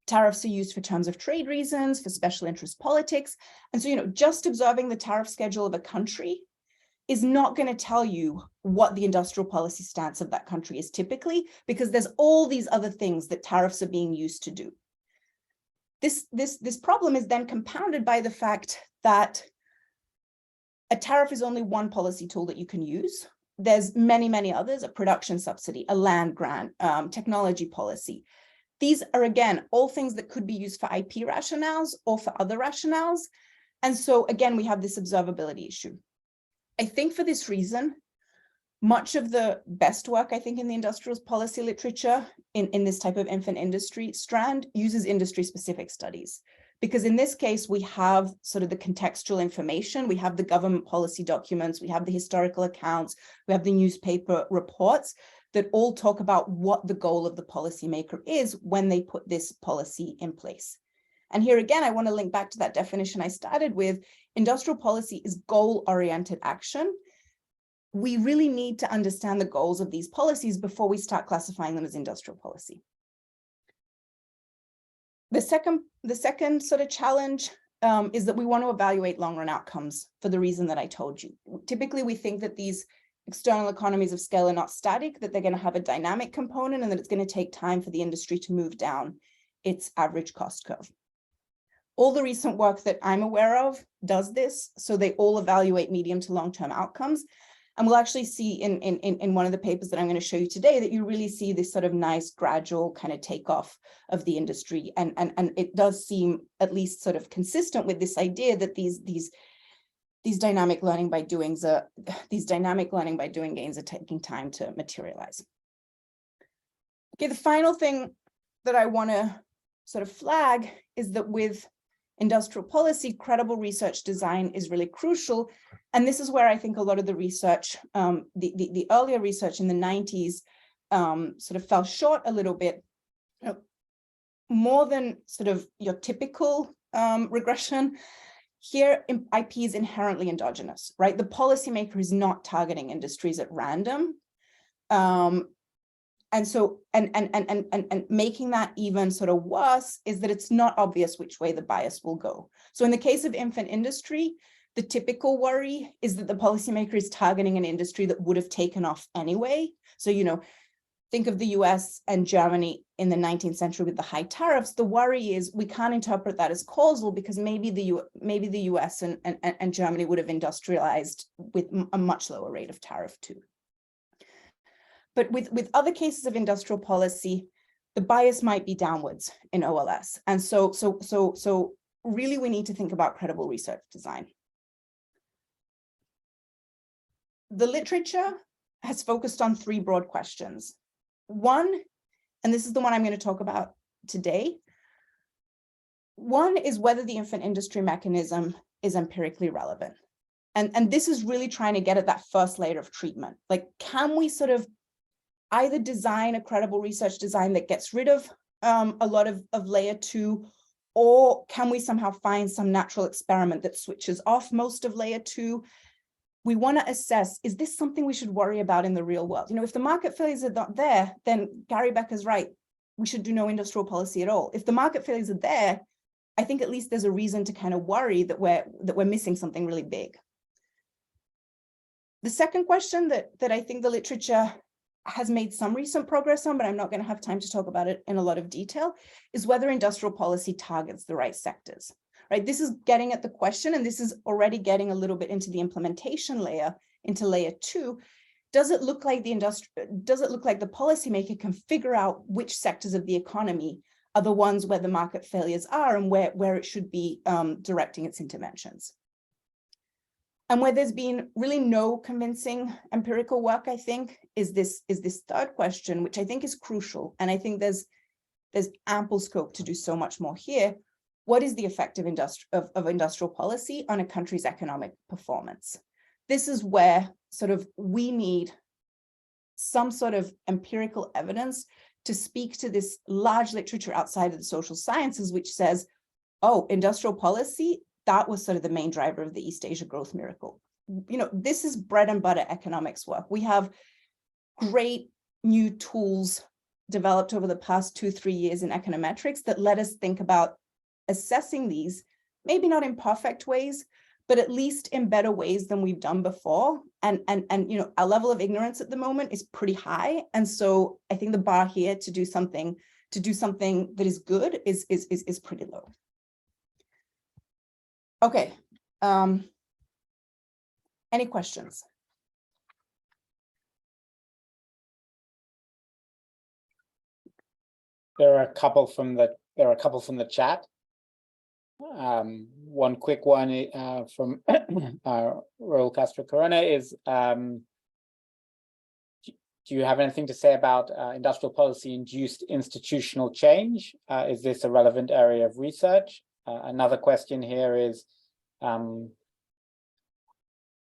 tariffs are used for terms of trade reasons, for special interest politics. And so, you know, just observing the tariff schedule of a country is not going to tell you what the industrial policy stance of that country is typically, because there's all these other things that tariffs are being used to do. This problem is then compounded by the fact that a tariff is only one policy tool that you can use. There's many, many others, a production subsidy, a land grant, technology policy. These are, again, all things that could be used for IP rationales or for other rationales. And so, again, we have this observability issue. I think for this reason, much of the best work, I think, in the industrial policy literature in this type of infant industry strand uses industry-specific studies. Because in this case, we have sort of the contextual information, we have the government policy documents, we have the historical accounts, we have the newspaper reports that all talk about what the goal of the policymaker is when they put this policy in place. And here again, I want to link back to that definition I started with. Industrial policy is goal-oriented action. We really need to understand the goals of these policies before we start classifying them as industrial policy. The second sort of challenge is that we want to evaluate long-run outcomes for the reason that I told you. Typically, we think that these external economies of scale are not static, that they're going to have a dynamic component, and that it's going to take time for the industry to move down its average cost curve. All the recent work that I'm aware of does this, so they all evaluate medium to long-term outcomes. And we'll actually see in one of the papers that I'm going to show you today that you really see this sort of nice gradual kind of takeoff of the industry. And it does seem at least sort of consistent with this idea that these dynamic learning by doing gains are taking time to materialize. Okay, the final thing that I want to sort of flag is that with industrial policy, credible research design is really crucial. And this is where I think a lot of the research, the earlier research in the 90s sort of fell short a little bit. You know, more than sort of your typical regression, here IP is inherently endogenous, right? The policymaker is not targeting industries at random. And so, and making that even sort of worse is that it's not obvious which way the bias will go. So in the case of infant industry, the typical worry is that the policymaker is targeting an industry that would have taken off anyway. So, you know, think of the US and Germany in the 19th century with the high tariffs. The worry is we can't interpret that as causal because maybe the US and Germany would have industrialized with a much lower rate of tariff too. But with other cases of industrial policy, the bias might be downwards in OLS. And so really we need to think about credible research design. The literature has focused on three broad questions. One, and this is the one I'm going to talk about today. One is whether the infant industry mechanism is empirically relevant. And this is really trying to get at that first layer of treatment. Like, can we sort of either design a credible research design that gets rid of a lot of layer 2, or can we somehow find some natural experiment that switches off most of layer 2? We want to assess, is this something we should worry about in the real world? You know, if the market failures are not there, then Gary Becker's right. We should do no industrial policy at all. If the market failures are there, I think at least there's a reason to kind of worry that we're missing something really big. The second question that I think the literature has made some recent progress on, but I'm not going to have time to talk about it in a lot of detail, is whether industrial policy targets the right sectors, right? This is getting at the question, and this is already getting a little bit into the implementation layer, into layer 2. Does it look like the policymaker can figure out which sectors of the economy are the ones where the market failures are and where it should be directing its interventions? And where there's been really no convincing empirical work, I think, is this third question, which I think is crucial. And I think there's ample scope to do so much more here. What is the effect of industrial policy on a country's economic performance? This is where sort of we need some sort of empirical evidence to speak to this large literature outside of the social sciences, which says, oh, industrial policy, that was sort of the main driver of the East Asia growth miracle. You know, this is bread and butter economics work. We have great new tools developed over the past 2-3 years in econometrics that let us think about assessing these, maybe not in perfect ways, but at least in better ways than we've done before. And you know, our level of ignorance at the moment is pretty high. And so I think the bar here to do something that is good is pretty low. Okay. Any questions? There are a couple from the chat. One quick one from Raul Castro Corona is, do you have anything to say about industrial policy induced institutional change? Is this a relevant area of research? Another question here is, are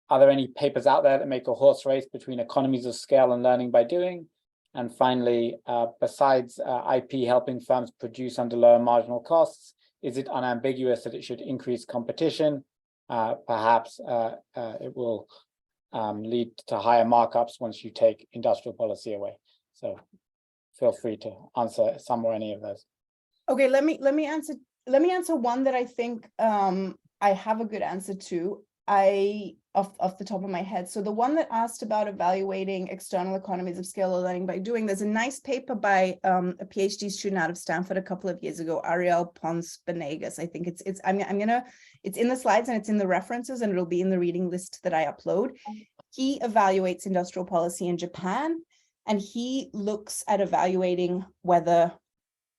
there any papers out there that make a horse race between economies of scale and learning by doing? And finally, besides IP helping firms produce under lower marginal costs, is it unambiguous that it should increase competition? Perhaps it will lead to higher markups once you take industrial policy away. So feel free to answer some or any of those. Okay, let me answer one that I think I have a good answer to. Off the top of my head. So the one that asked about evaluating external economies of scale or learning by doing, there's a nice paper by a PhD student out of Stanford a couple of years ago, Ariel Pons-Benegas. I think it's in the slides and it's in the references and it'll be in the reading list that I upload. He evaluates industrial policy in Japan, and he looks at evaluating whether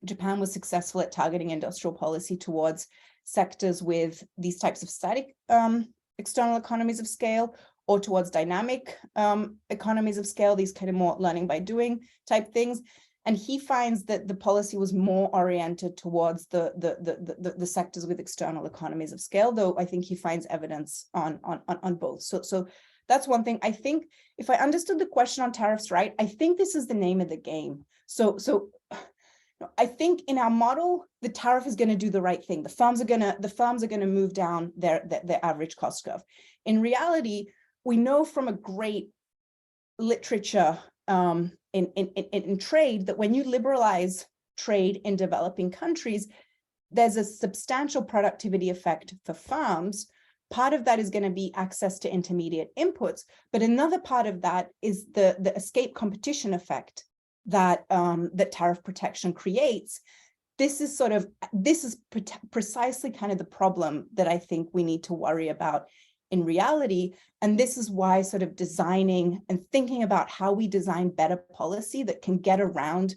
Japan was successful at targeting industrial policy towards sectors with these types of static external economies of scale, or towards dynamic economies of scale, these kind of more learning by doing type things. And he finds that the policy was more oriented towards the sectors with external economies of scale, though I think he finds evidence on both. So that's one thing. I think if I understood the question on tariffs right, I think this is the name of the game. So I think in our model, the tariff is going to do the right thing. The firms are going to move down their average cost curve. In reality, we know from a great literature in trade that when you liberalize trade in developing countries, there's a substantial productivity effect for firms. Part of that is going to be access to intermediate inputs, but another part of that is the escape competition effect that that tariff protection creates. This is precisely kind of the problem that I think we need to worry about in reality. And this is why sort of designing and thinking about how we design better policy that can get around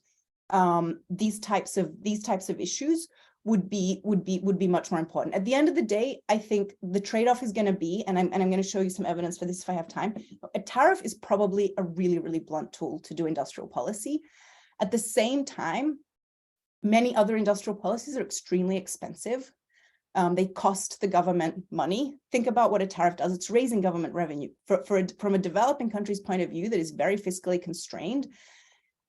these types of issues would be much more important. At the end of the day, I think the trade-off is going to be, and I'm going to show you some evidence for this if I have time, a tariff is probably a really, really blunt tool to do industrial policy. At the same time, many other industrial policies are extremely expensive. They cost the government money. Think about what a tariff does. It's raising government revenue. From a developing country's point of view that is very fiscally constrained,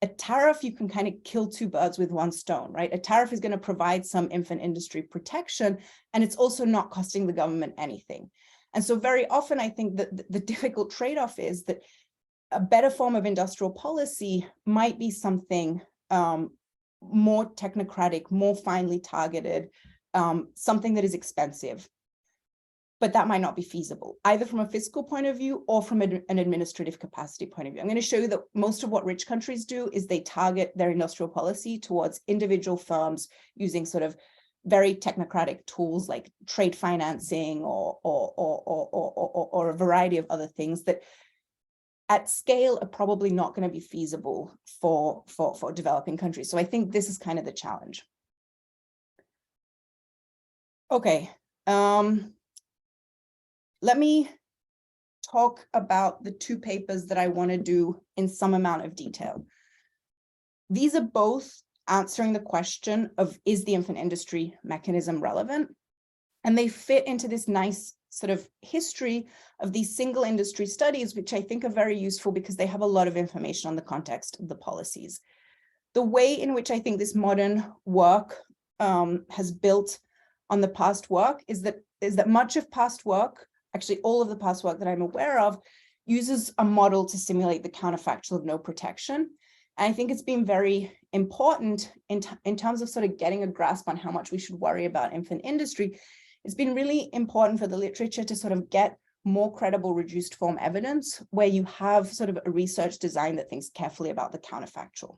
a tariff, you can kind of kill two birds with one stone, right? A tariff is going to provide some infant industry protection, and it's also not costing the government anything. And so very often, I think that the difficult trade-off is that a better form of industrial policy might be something more technocratic, more finely targeted, something that is expensive, but that might not be feasible, either from a fiscal point of view or from an administrative capacity point of view. I'm going to show you that most of what rich countries do is they target their industrial policy towards individual firms using sort of very technocratic tools like trade financing or a variety of other things that at scale are probably not going to be feasible for developing countries. So I think this is kind of the challenge. Okay. Let me talk about the two papers that I want to do in some amount of detail. These are both answering the question of, is the infant industry mechanism relevant? And they fit into this nice sort of history of these single industry studies, which I think are very useful because they have a lot of information on the context of the policies. The way in which I think this modern work has built on the past work is that much of past work, actually all of the past work that I'm aware of, uses a model to simulate the counterfactual of no protection. And I think it's been very important in terms of sort of getting a grasp on how much we should worry about infant industry. It's been really important for the literature to sort of get more credible reduced form evidence where you have sort of a research design that thinks carefully about the counterfactual.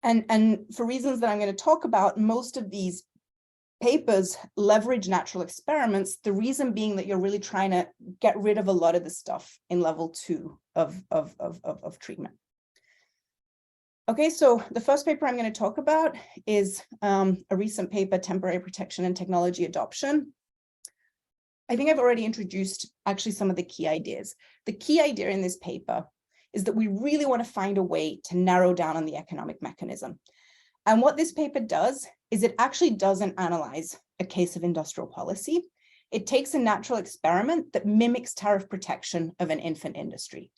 And for reasons that I'm going to talk about, most of these papers leverage natural experiments, the reason being that you're really trying to get rid of a lot of the stuff in level 2 of treatment. Okay, so the first paper I'm going to talk about is a recent paper, Temporary Protection and Technology Adoption. I think I've already introduced actually some of the key ideas. The key idea in this paper is that we really want to find a way to narrow down on the economic mechanism. And what this paper does is it actually doesn't analyze a case of industrial policy. It takes a natural experiment that mimics tariff protection of an infant industry.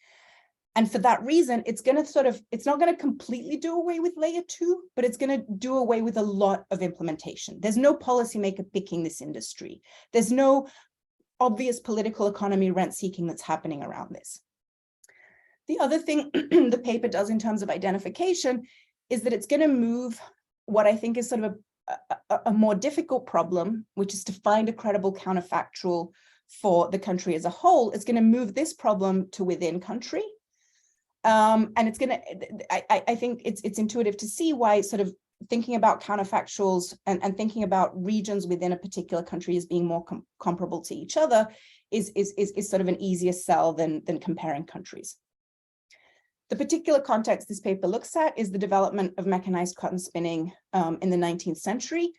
And for that reason, it's not going to completely do away with layer 2, but it's going to do away with a lot of implementation. There's no policymaker picking this industry. There's no obvious political economy rent seeking that's happening around this. The other thing the paper does in terms of identification is that it's going to move what I think is sort of a more difficult problem, which is to find a credible counterfactual for the country as a whole. It's going to move this problem to within country. And it's going to, I think it's intuitive to see why sort of thinking about counterfactuals and thinking about regions within a particular country as being more comparable to each other is sort of an easier sell than comparing countries. The particular context this paper looks at is the development of mechanized cotton spinning in the 19th century.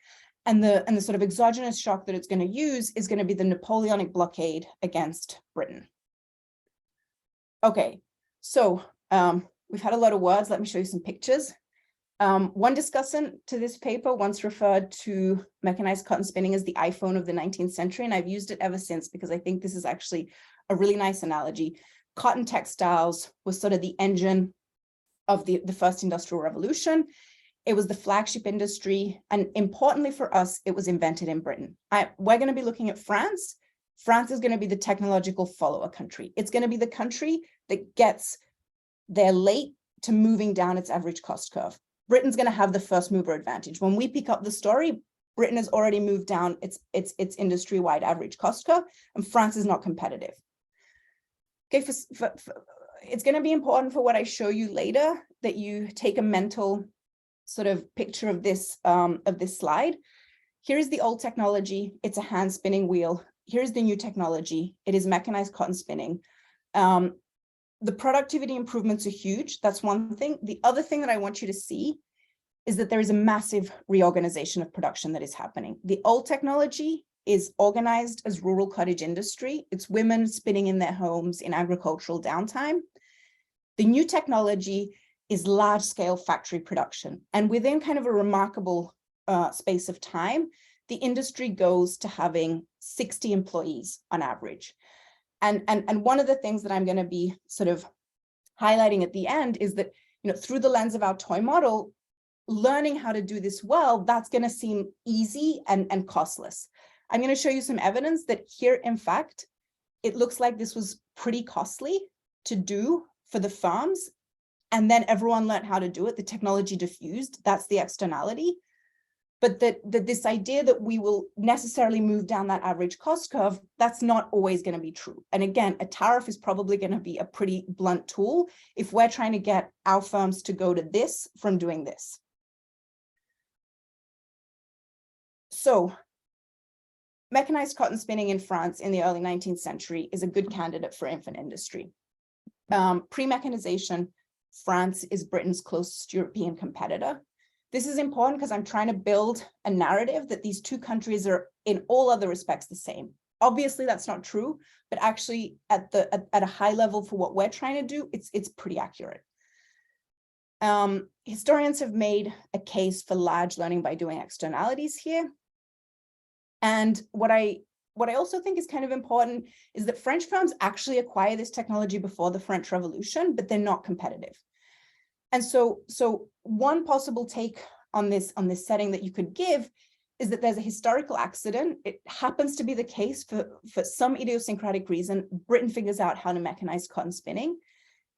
And the sort of exogenous shock that it's going to use is going to be the Napoleonic blockade against Britain. Okay, so We've had a lot of words. Let me show you some pictures. One discussant to this paper once referred to mechanized cotton spinning as the iPhone of the 19th century, and I've used it ever since because I think this is actually a really nice analogy. Cotton textiles was sort of the engine of the first industrial revolution. It was the flagship industry, and importantly for us, it was invented in Britain. We're going to be looking at France. France is going to be the technological follower country. It's going to be the country that gets there late to moving down its average cost curve. Britain's going to have the first mover advantage. When we pick up the story, Britain has already moved down its industry-wide average cost curve, and France is not competitive. Okay, it's going to be important for what I show you later that you take a mental sort of picture of this slide. Here's the old technology. It's a hand spinning wheel. Here's the new technology. It is mechanized cotton spinning. The productivity improvements are huge. That's one thing. The other thing that I want you to see is that there is a massive reorganization of production that is happening. The old technology is organized as rural cottage industry. It's women spinning in their homes in agricultural downtime. The new technology is large-scale factory production. And within kind of a remarkable space of time, the industry goes to having 60 employees on average. And one of the things that I'm going to be sort of highlighting at the end is that, through the lens of our toy model, learning how to do this well, that's going to seem easy and costless. I'm going to show you some evidence that here, in fact, it looks like this was pretty costly to do for the firms. And then everyone learned how to do it. The technology diffused. That's the externality. But that this idea that we will necessarily move down that average cost curve, that's not always going to be true. And again, a tariff is probably going to be a pretty blunt tool if we're trying to get our firms to go to this from doing this. So mechanized cotton spinning in France in the early 19th century is a good candidate for infant industry. Pre-mechanization, France is Britain's closest European competitor. This is important because I'm trying to build a narrative that these two countries are in all other respects the same. Obviously, that's not true, but actually at a high level for what we're trying to do, it's pretty accurate. Historians have made a case for large learning by doing externalities here. And what I also think is kind of important is that French firms actually acquire this technology before the French Revolution, but they're not competitive. And so one possible take on this setting that you could give is that there's a historical accident. It happens to be the case for some idiosyncratic reason. Britain figures out how to mechanize cotton spinning.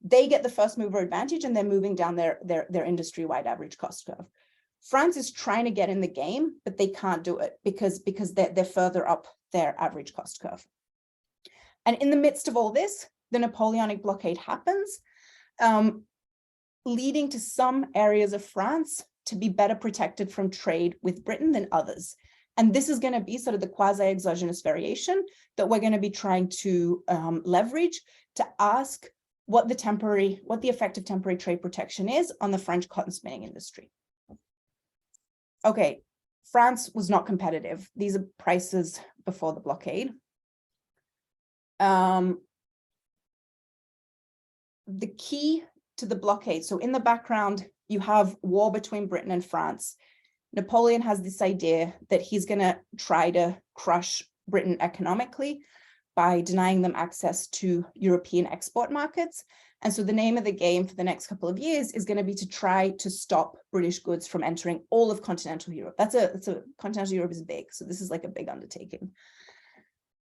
They get the first mover advantage and they're moving down their industry-wide average cost curve. France is trying to get in the game, but they can't do it because they're further up their average cost curve. And in the midst of all this, the Napoleonic blockade happens, leading to some areas of France to be better protected from trade with Britain than others. And this is going to be sort of the quasi-exogenous variation that we're going to be trying to leverage to ask what the effect of temporary trade protection is on the French cotton spinning industry. Okay, France was not competitive. These are prices before the blockade. The key to the blockade, so in the background, you have war between Britain and France. Napoleon has this idea that he's going to try to crush Britain economically by denying them access to European export markets. And so the name of the game for the next couple of years is going to be to try to stop British goods from entering all of continental Europe. Continental Europe is big, so this is like a big undertaking.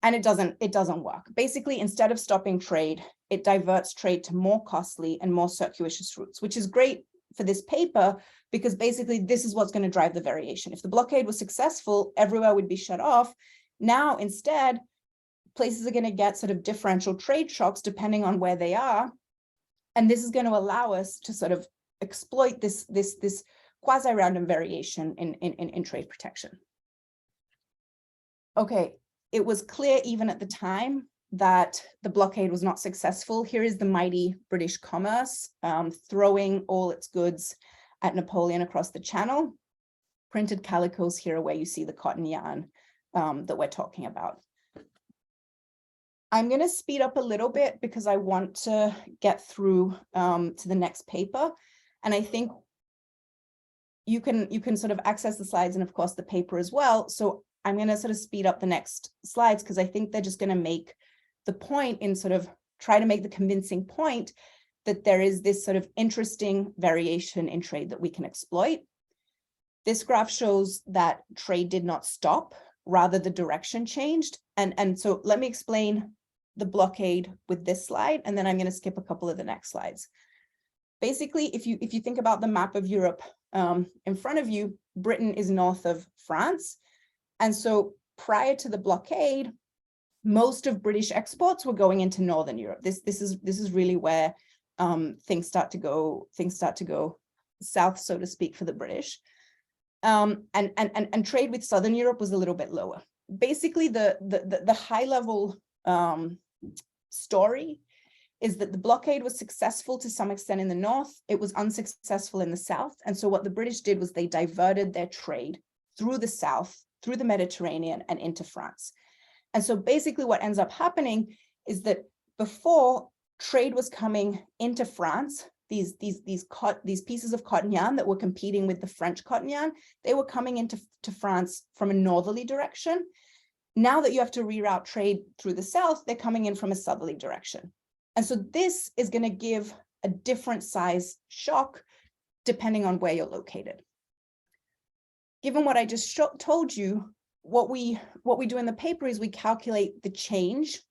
And it doesn't work. Basically, instead of stopping trade, it diverts trade to more costly and more circuitous routes, which is great for this paper, because basically this is what's going to drive the variation. If the blockade was successful, everywhere would be shut off. Now, instead, places are going to get sort of differential trade shocks depending on where they are. And this is going to allow us to sort of exploit this quasi-random variation in trade protection. Okay, it was clear even at the time that the blockade was not successful. Here is the mighty British commerce throwing all its goods at Napoleon across the channel. Printed calicos here are where you see the cotton yarn that we're talking about. I'm going to speed up a little bit because I want to get through to the next paper. And I think you can sort of access the slides and of course the paper as well. So I'm going to sort of speed up the next slides because I think they're just going to make the point in sort of try to make the convincing point that there is this sort of interesting variation in trade that we can exploit. This graph shows that trade did not stop, rather the direction changed. And so let me explain the blockade with this slide, and then I'm going to skip a couple of the next slides. Basically, if you think about the map of Europe in front of you, Britain is north of France. And so prior to the blockade, most of British exports were going into Northern Europe. This is really where things start to go south, so to speak, for the British. And trade with Southern Europe was a little bit lower. Basically, the high level story is that the blockade was successful to some extent in the north. It was unsuccessful in the south. And so what the British did was they diverted their trade through the south, through the Mediterranean and into France. And so basically what ends up happening is that before, trade was coming into France, these pieces of cotton yarn that were competing with the French cotton yarn, they were coming into France from a northerly direction. Now that you have to reroute trade through the south, they're coming in from a southerly direction. And so this is going to give a different size shock depending on where you're located. Given what I just told you, what we do in the paper is we calculate the change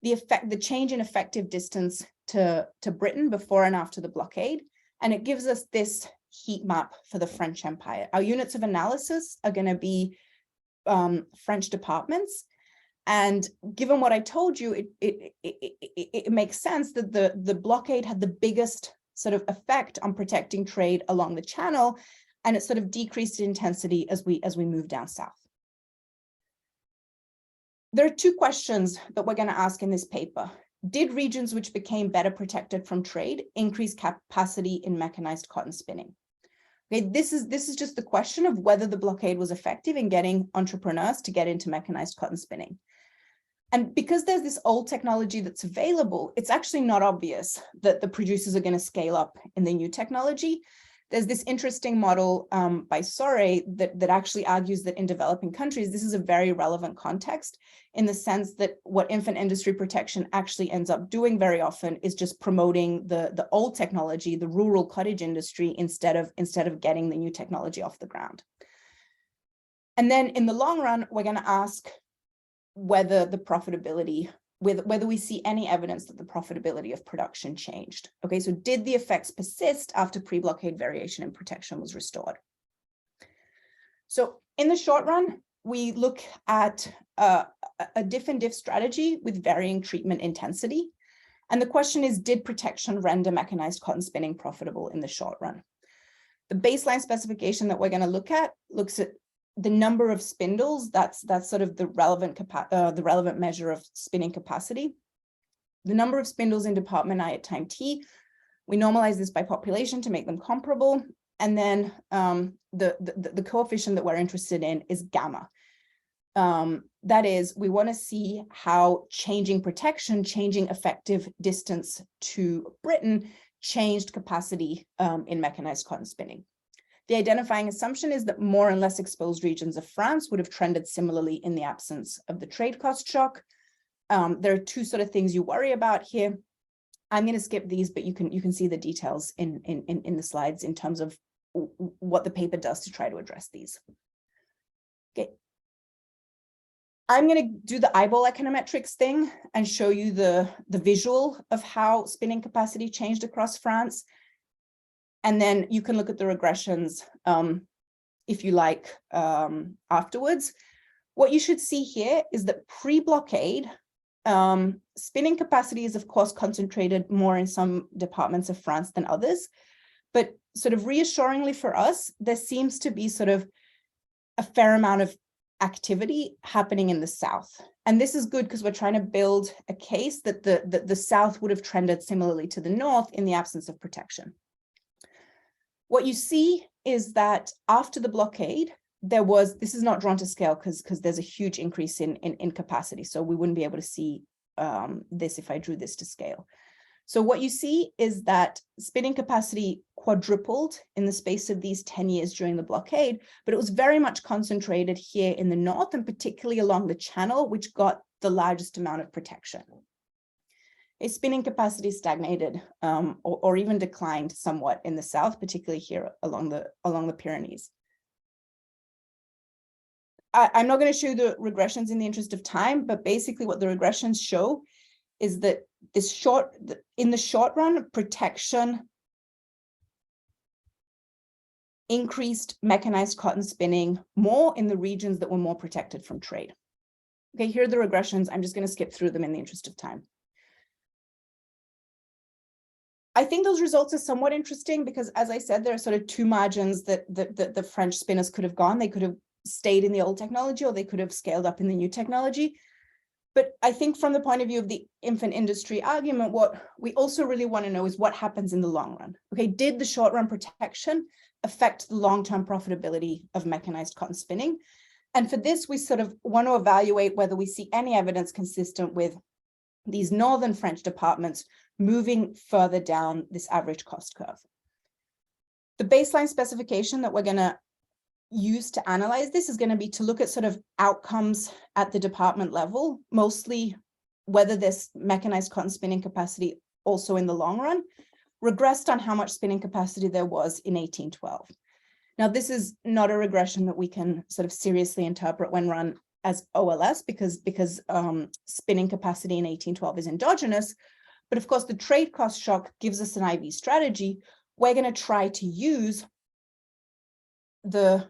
in effective distance to Britain before and after the blockade, and it gives us this heat map for the French Empire. Our units of analysis are going to be French departments, and given what I told you, it makes sense that the blockade had the biggest sort of effect on protecting trade along the channel, and it sort of decreased in intensity as we move down south. There are two questions that we're going to ask in this paper. Did regions which became better protected from trade increase capacity in mechanized cotton spinning? Okay, this is just the question of whether the blockade was effective in getting entrepreneurs to get into mechanized cotton spinning. And because there's this old technology that's available, it's actually not obvious that the producers are going to scale up in the new technology. There's this interesting model by Sore that actually argues that in developing countries, this is a very relevant context in the sense that what infant industry protection actually ends up doing very often is just promoting the old technology, the rural cottage industry, instead of getting the new technology off the ground. And then in the long run, we're going to ask whether the profitability, whether we see any evidence that the profitability of production changed. Okay, so did the effects persist after pre-blockade variation in protection was restored? So in the short run, we look at a diff and diff strategy with varying treatment intensity. And the question is, did protection render mechanized cotton spinning profitable in the short run? The baseline specification that we're going to look at looks at the number of spindles. That's sort of the relevant measure of spinning capacity. The number of spindles in department I at time t. We normalize this by population to make them comparable, and then the coefficient that we're interested in is gamma. That is, we want to see how changing protection, changing effective distance to Britain, changed capacity in mechanized cotton spinning. The identifying assumption is that more and less exposed regions of France would have trended similarly in the absence of the trade cost shock. There are two sort of things you worry about here. I'm going to skip these, but you can see the details in the slides in terms of what the paper does to try to address these. Okay. I'm going to do the eyeball econometrics thing and show you the visual of how spinning capacity changed across France. And then you can look at the regressions, if you like, afterwards. What you should see here is that pre-blockade, spinning capacity is, of course, concentrated more in some departments of France than others. But sort of reassuringly for us, there seems to be sort of a fair amount of activity happening in the south. And this is good because we're trying to build a case that the south would have trended similarly to the north in the absence of protection. What you see is that after the blockade, this is not drawn to scale because there's a huge increase in capacity, so we wouldn't be able to see this if I drew this to scale. So what you see is that spinning capacity quadrupled in the space of these 10 years during the blockade, but it was very much concentrated here in the north, and particularly along the channel, which got the largest amount of protection. A spinning capacity stagnated or even declined somewhat in the south, particularly here along the Pyrenees. I'm not going to show you the regressions in the interest of time, but basically what the regressions show is that in the short run, protection increased mechanized cotton spinning more in the regions that were more protected from trade. Okay, here are the regressions. I'm just going to skip through them in the interest of time. I think those results are somewhat interesting because, as I said, there are sort of two margins that the French spinners could have gone. They could have stayed in the old technology, or they could have scaled up in the new technology. But I think from the point of view of the infant industry argument, what we also really want to know is what happens in the long run. Okay, did the short run protection affect the long-term profitability of mechanized cotton spinning? And for this, we sort of want to evaluate whether we see any evidence consistent with these northern French departments moving further down this average cost curve. The baseline specification that we're going to use to analyze this is going to be to look at sort of outcomes at the department level, mostly whether this mechanized cotton spinning capacity also in the long run regressed on how much spinning capacity there was in 1812. Now, this is not a regression that we can sort of seriously interpret when run as OLS because spinning capacity in 1812 is endogenous. But of course, the trade cost shock gives us an IV strategy. We're going to try to use the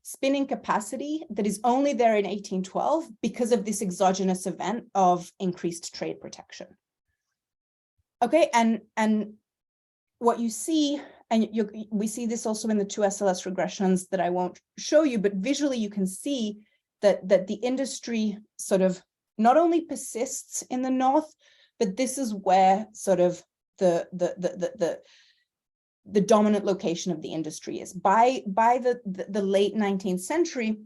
spinning capacity that is only there in 1812 because of this exogenous event of increased trade protection. Okay, and what you see, and we see this also in the two SLS regressions that I won't show you, but visually you can see that the industry sort of not only persists in the north, but this is where sort of the dominant location of the industry is. By the late 19th century,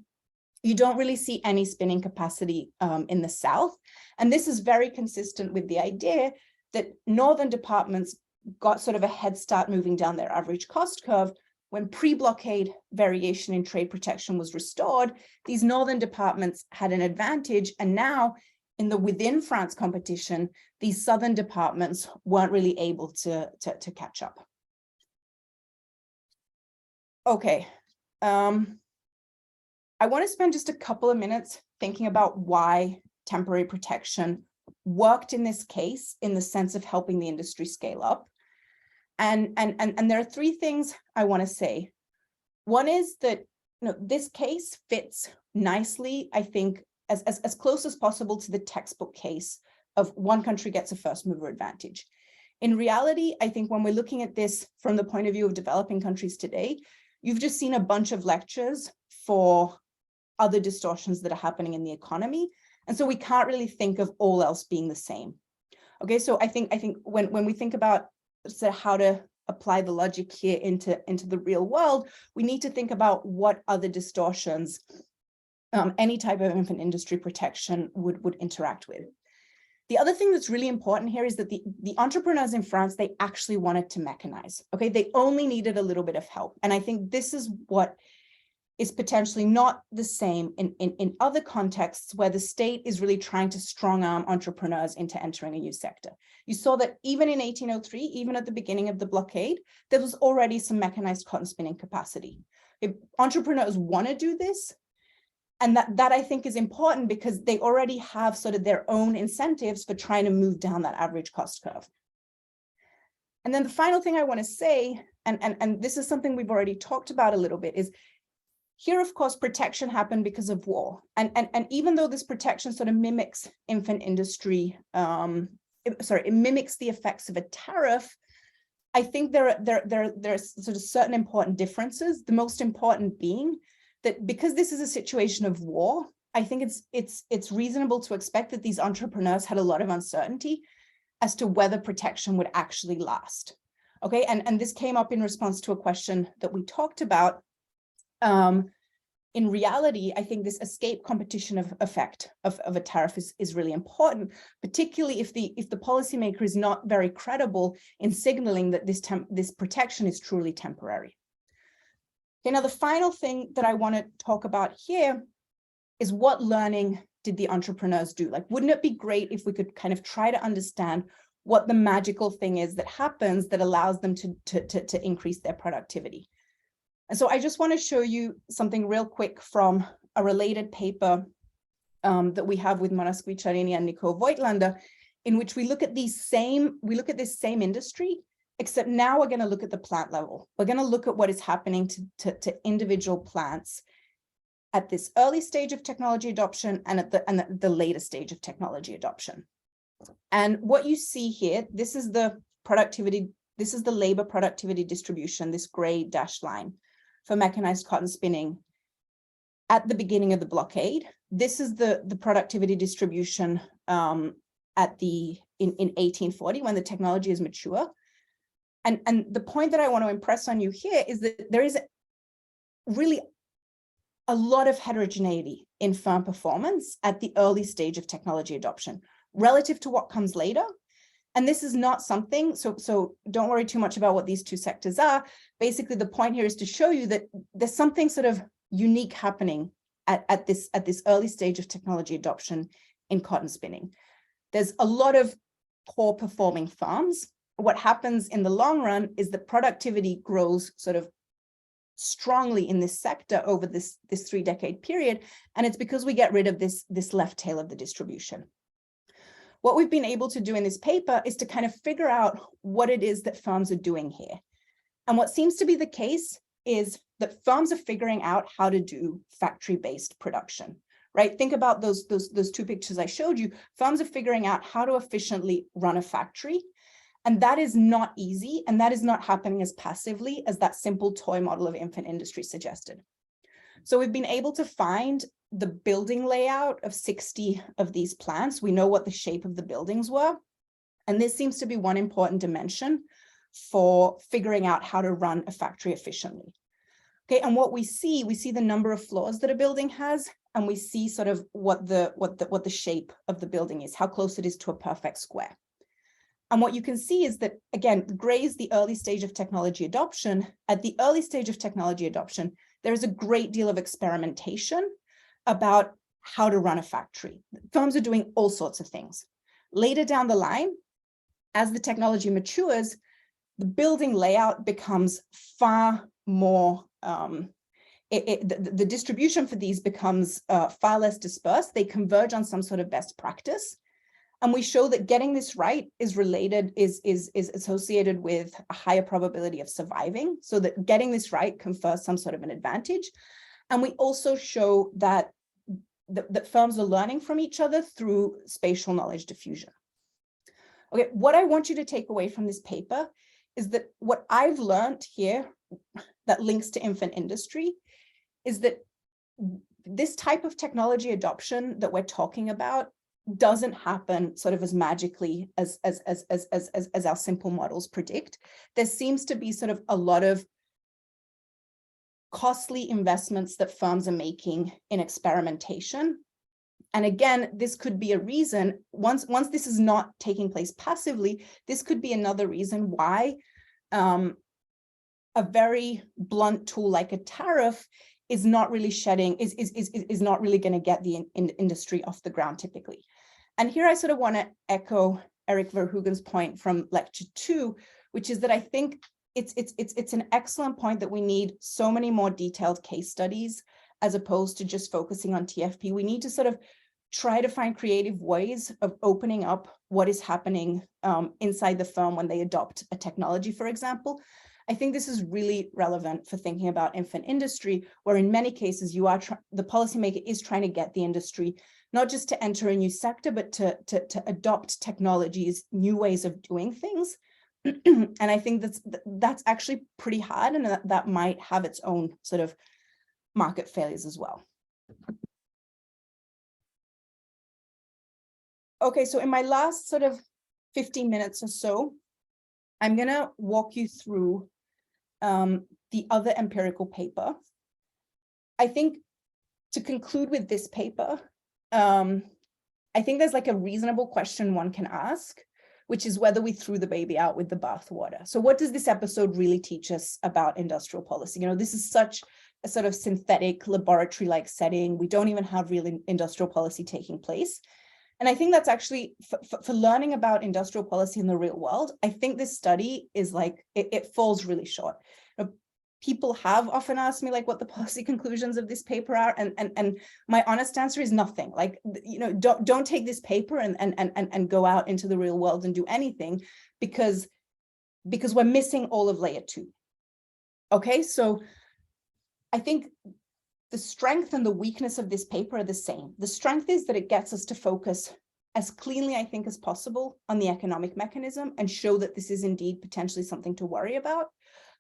you don't really see any spinning capacity in the south. And this is very consistent with the idea that northern departments got sort of a head start moving down their average cost curve. When pre-blockade variation in trade protection was restored, these northern departments had an advantage. And now in the within France competition, these southern departments weren't really able to catch up. Okay, I want to spend just a couple of minutes thinking about why temporary protection worked in this case in the sense of helping the industry scale up. And there are three things I want to say. One is that this case fits nicely, I think, as close as possible to the textbook case of one country gets a first mover advantage. In reality, I think when we're looking at this from the point of view of developing countries today, you've just seen a bunch of lectures for other distortions that are happening in the economy. And so we can't really think of all else being the same. Okay, so I think when we think about how to apply the logic here into the real world, we need to think about what other distortions any type of infant industry protection would interact with. The other thing that's really important here is that the entrepreneurs in France, they actually wanted to mechanize. Okay, they only needed a little bit of help. And I think this is what is potentially not the same in other contexts where the state is really trying to strong arm entrepreneurs into entering a new sector. You saw that even in 1803, even at the beginning of the blockade, there was already some mechanized cotton spinning capacity. If entrepreneurs want to do this, and that I think is important because they already have sort of their own incentives for trying to move down that average cost curve. And then the final thing I want to say, and this is something we've already talked about a little bit, is here, of course, protection happened because of war. And even though this protection sort of mimics infant industry, it mimics the effects of a tariff, I think there are sort of certain important differences, the most important being that because this is a situation of war, I think it's reasonable to expect that these entrepreneurs had a lot of uncertainty as to whether protection would actually last. Okay, and this came up in response to a question that we talked about. in reality, I think this escape competition effect of a tariff is really important, particularly if the policymaker is not very credible in signaling that this protection is truly temporary. Okay, now the final thing that I want to talk about here is what learning did the entrepreneurs do? Like, wouldn't it be great if we could kind of try to understand what the magical thing is that happens that allows them to increase their productivity? And so I just want to show you something real quick from a related paper that we have with Mona Squicciarini and Nico Voigtlander, in which we look at this same industry, except now we're going to look at the plant level. We're going to look at what is happening to individual plants at this early stage of technology adoption and at the later stage of technology adoption. And what you see here, this is the productivity, this is the labor productivity distribution, this gray dashed line for mechanized cotton spinning at the beginning of the blockade. This is the productivity distribution in 1840 when the technology is mature. And the point that I want to impress on you here is that there is really a lot of heterogeneity in firm performance at the early stage of technology adoption relative to what comes later. And this is not something, so don't worry too much about what these two sectors are. Basically, the point here is to show you that there's something sort of unique happening at this early stage of technology adoption in cotton spinning. There's a lot of poor performing farms. What happens in the long run is that productivity grows sort of strongly in this sector over this 3-decade period. And it's because we get rid of this left tail of the distribution. What we've been able to do in this paper is to kind of figure out what it is that firms are doing here. And what seems to be the case is that firms are figuring out how to do factory-based production, right? Think about those two pictures I showed you. Firms are figuring out how to efficiently run a factory. And that is not easy. And that is not happening as passively as that simple toy model of infant industry suggested. So we've been able to find the building layout of 60 of these plants. We know what the shape of the buildings were. And this seems to be one important dimension for figuring out how to run a factory efficiently. Okay, and what we see the number of floors that a building has, and we see sort of what the shape of the building is, how close it is to a perfect square. And what you can see is that, again, gray is the early stage of technology adoption. At the early stage of technology adoption, there is a great deal of experimentation about how to run a factory. Firms are doing all sorts of things. Later down the line, as the technology matures, the building layout becomes far more, the distribution for these becomes far less dispersed. They converge on some sort of best practice. And we show that getting this right is associated with a higher probability of surviving, so that getting this right confers some sort of an advantage. And we also show that firms are learning from each other through spatial knowledge diffusion. Okay, what I want you to take away from this paper is that what I've learned here that links to infant industry is that this type of technology adoption that we're talking about doesn't happen sort of as magically as our simple models predict. There seems to be sort of a lot of costly investments that firms are making in experimentation. And again, this could be a reason, once this is not taking place passively, this could be another reason why a very blunt tool like a tariff is not really is not really going to get the industry off the ground typically. And here I sort of want to echo Eric Verhoeven's point from lecture 2, which is that I think it's an excellent point that we need so many more detailed case studies as opposed to just focusing on TFP. We need to sort of try to find creative ways of opening up what is happening inside the firm when they adopt a technology, for example. I think this is really relevant for thinking about infant industry, where in many cases the policymaker is trying to get the industry not just to enter a new sector, but to adopt technologies, new ways of doing things. And I think that's actually pretty hard, and that might have its own sort of market failures as well. Okay, so in my last sort of 15 minutes or so, I'm going to walk you through the other empirical paper. I think to conclude with this paper, I think there's like a reasonable question one can ask, which is whether we threw the baby out with the bathwater. So what does this episode really teach us about industrial policy? You know, this is such a sort of synthetic laboratory-like setting. We don't even have real industrial policy taking place. And I think that's actually, for learning about industrial policy in the real world, I think this study is like, it falls really short. You know, people have often asked me like what the policy conclusions of this paper are, and my honest answer is nothing. Like, you know, don't take this paper and go out into the real world and do anything, because we're missing all of layer 2. Okay, so I think the strength and the weakness of this paper are the same. The strength is that it gets us to focus as cleanly, I think, as possible on the economic mechanism and show that this is indeed potentially something to worry about.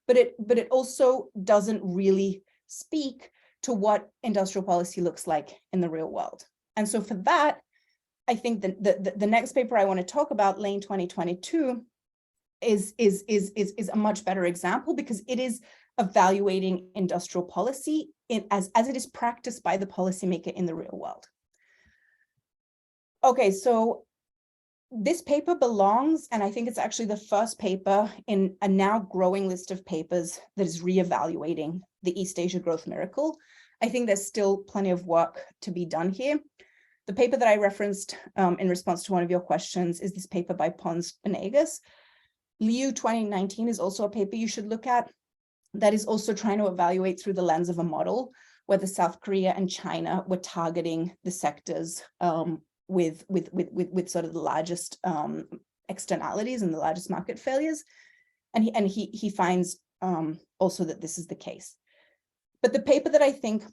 But it also doesn't really speak to what industrial policy looks like in the real world. And so for that, I think the next paper I want to talk about, Lane 2022, is a much better example, because it is evaluating industrial policy as it is practiced by the policymaker in the real world. Okay, so this paper belongs, and I think it's actually the first paper in a now growing list of papers that is reevaluating the East Asia growth miracle. I think there's still plenty of work to be done here. The paper that I referenced in response to one of your questions is this paper by Pons Venegas. Liu 2019 is also a paper you should look at that is also trying to evaluate through the lens of a model whether South Korea and China were targeting the sectors with sort of the largest externalities and the largest market failures. And he finds also that this is the case. But the paper that I think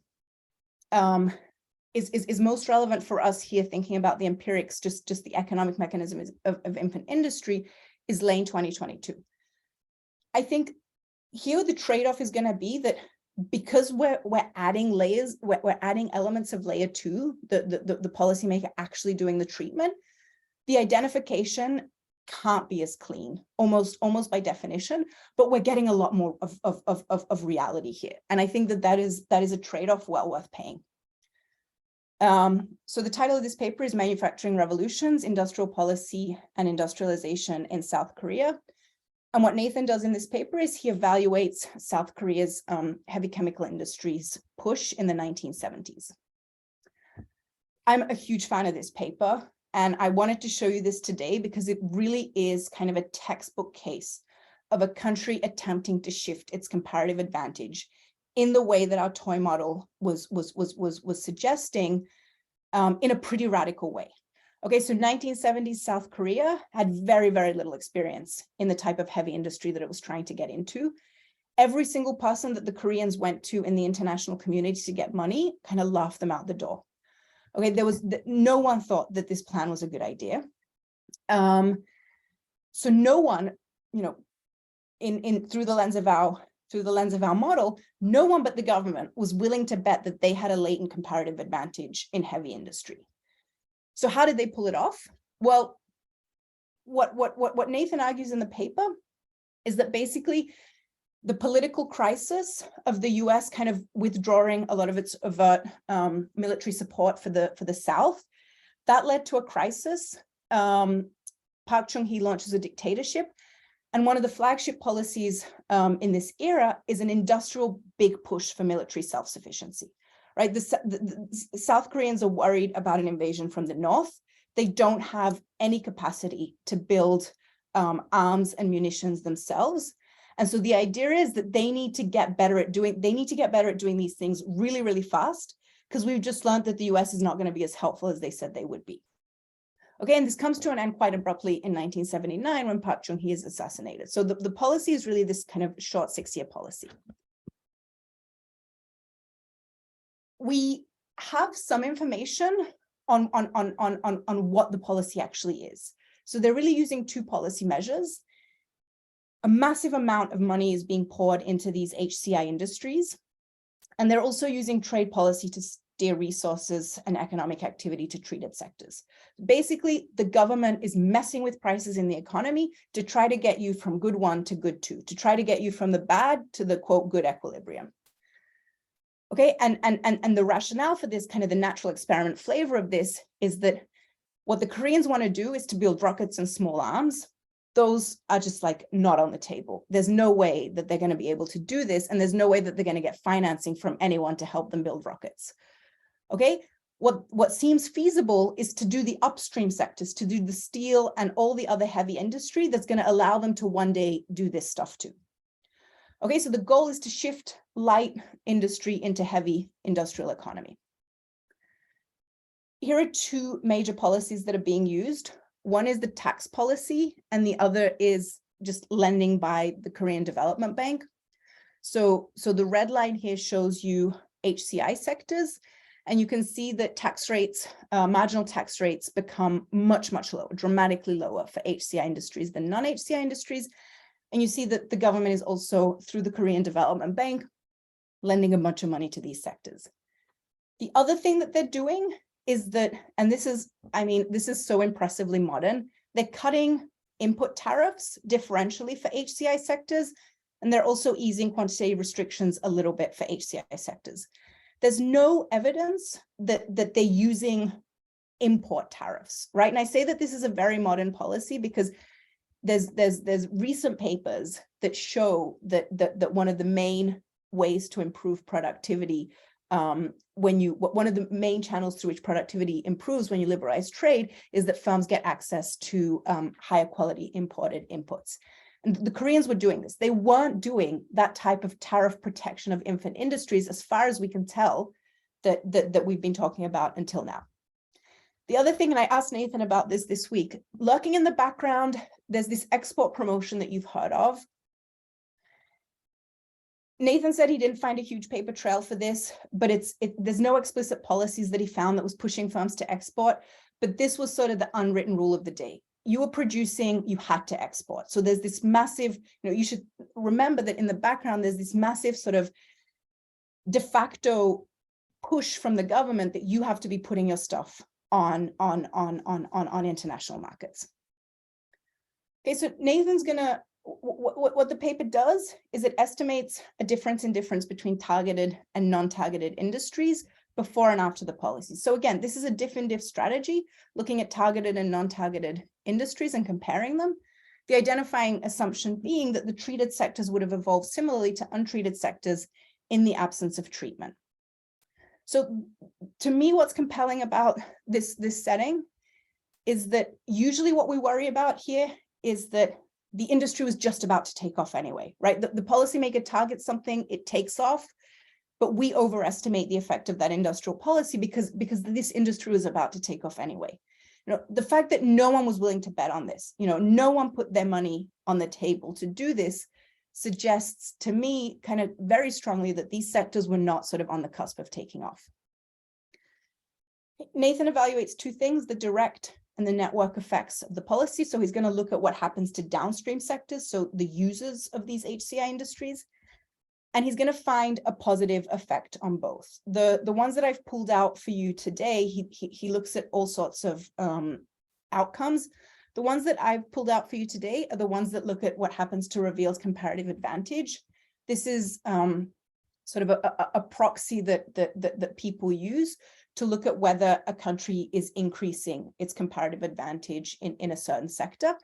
is most relevant for us here, thinking about the empirics, just the economic mechanism of infant industry, is Lane 2022. I think here the trade-off is going to be that because we're adding layers, we're adding elements of layer 2, the policymaker actually doing the treatment, the identification can't be as clean, almost by definition, but we're getting a lot more of reality here. And I think that is a trade-off well worth paying. So the title of this paper is Manufacturing Revolutions, Industrial Policy and Industrialization in South Korea. And what Nathan does in this paper is he evaluates South Korea's heavy chemical industry's push in the 1970s. I'm a huge fan of this paper, and I wanted to show you this today because it really is kind of a textbook case of a country attempting to shift its comparative advantage in the way that our toy model was suggesting, in a pretty radical way. Okay, so 1970s South Korea had very, very little experience in the type of heavy industry that it was trying to get into. Every single person that the Koreans went to in the international community to get money kind of laughed them out the door. Okay, no one thought that this plan was a good idea. So no one, you know, through the lens of our model, no one but the government was willing to bet that they had a latent comparative advantage in heavy industry. So how did they pull it off? Well, what Nathan argues in the paper is that basically the political crisis of the US kind of withdrawing a lot of its overt military support for the South, that led to a crisis. Park Chung-hee launches a dictatorship. And one of the flagship policies in this era is an industrial big push for military self-sufficiency. Right, the South Koreans are worried about an invasion from the north. They don't have any capacity to build arms and munitions themselves, and so the idea is that they need to get better at doing these things really, really fast, because we've just learned that the US is not going to be as helpful as they said they would be. Okay, and this comes to an end quite abruptly in 1979 when Park Chung-hee is assassinated. So the policy is really this kind of short 6-year policy. We have some information on what the policy actually is. So they're really using 2 policy measures. A massive amount of money is being poured into these HCI industries, and they're also using trade policy to steer resources and economic activity to treated sectors. Basically, the government is messing with prices in the economy to try to get you from good 1 to good 2, to try to get you from the bad to the quote good equilibrium. Okay, and the rationale for this, kind of the natural experiment flavor of this, is that what the Koreans want to do is to build rockets and small arms. Those are just like not on the table. There's no way that they're going to be able to do this, and there's no way that they're going to get financing from anyone to help them build rockets. Okay, what seems feasible is to do the upstream sectors, to do the steel and all the other heavy industry that's going to allow them to one day do this stuff too. Okay, so the goal is to shift light industry into heavy industrial economy. Here are two major policies that are being used. One is the tax policy, and the other is just lending by the Korean Development Bank. So the red line here shows you HCI sectors, and you can see that tax rates, marginal tax rates become much, much lower, dramatically lower for HCI industries than non-HCI industries. And you see that the government is also, through the Korean Development Bank, lending a bunch of money to these sectors. The other thing that they're doing is that, and this is, I mean, this is so impressively modern, they're cutting input tariffs differentially for HCI sectors, and they're also easing quantitative restrictions a little bit for HCI sectors. There's no evidence that they're using import tariffs, right? And I say that this is a very modern policy because there's recent papers that show that one of the main ways to improve productivity, one of the main channels through which productivity improves when you liberalize trade, is that firms get access to higher quality imported inputs. And the Koreans were doing this. They weren't doing that type of tariff protection of infant industries, as far as we can tell, that we've been talking about until now. The other thing, and I asked Nathan about this week, lurking in the background, there's this export promotion that you've heard of. Nathan said he didn't find a huge paper trail for this, but there's no explicit policies that he found that was pushing firms to export, but this was sort of the unwritten rule of the day. You were producing, you had to export. So there's this massive, you should remember that in the background, there's this massive sort of de facto push from the government that you have to be putting your stuff on international markets. Okay, so Nathan's gonna, what the paper does is it estimates a difference between targeted and non-targeted industries before and after the policy. So again, this is a diff strategy, looking at targeted and non-targeted industries and comparing them. The identifying assumption being that the treated sectors would have evolved similarly to untreated sectors in the absence of treatment. So to me, what's compelling about this setting is that usually what we worry about here is that the industry was just about to take off anyway, right? The policymaker targets something, it takes off, but we overestimate the effect of that industrial policy because this industry was about to take off anyway. The fact that no one was willing to bet on this, no one put their money on the table to do this, suggests to me kind of very strongly that these sectors were not sort of on the cusp of taking off. Nathan evaluates two things, the direct and the network effects of the policy. So he's going to look at what happens to downstream sectors, so the users of these HCI industries, and he's going to find a positive effect on both. The ones that I've pulled out for you today, he looks at all sorts of outcomes. The ones that I've pulled out for you today are the ones that look at what happens to Reveal's comparative advantage. This is sort of a proxy that people use to look at whether a country is increasing its comparative advantage in a certain sector.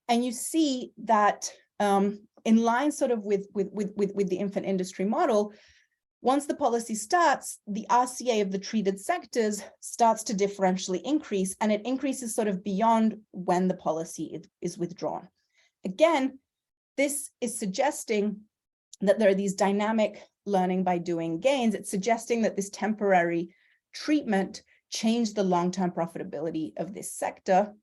And you see that in line sort of with the infant industry model, once the policy starts, the RCA of the treated sectors starts to differentially increase, and it increases sort of beyond when the policy is withdrawn. Again, this is suggesting that there are these dynamic learning by doing gains. It's suggesting that this temporary treatment changed the long-term profitability of this sector.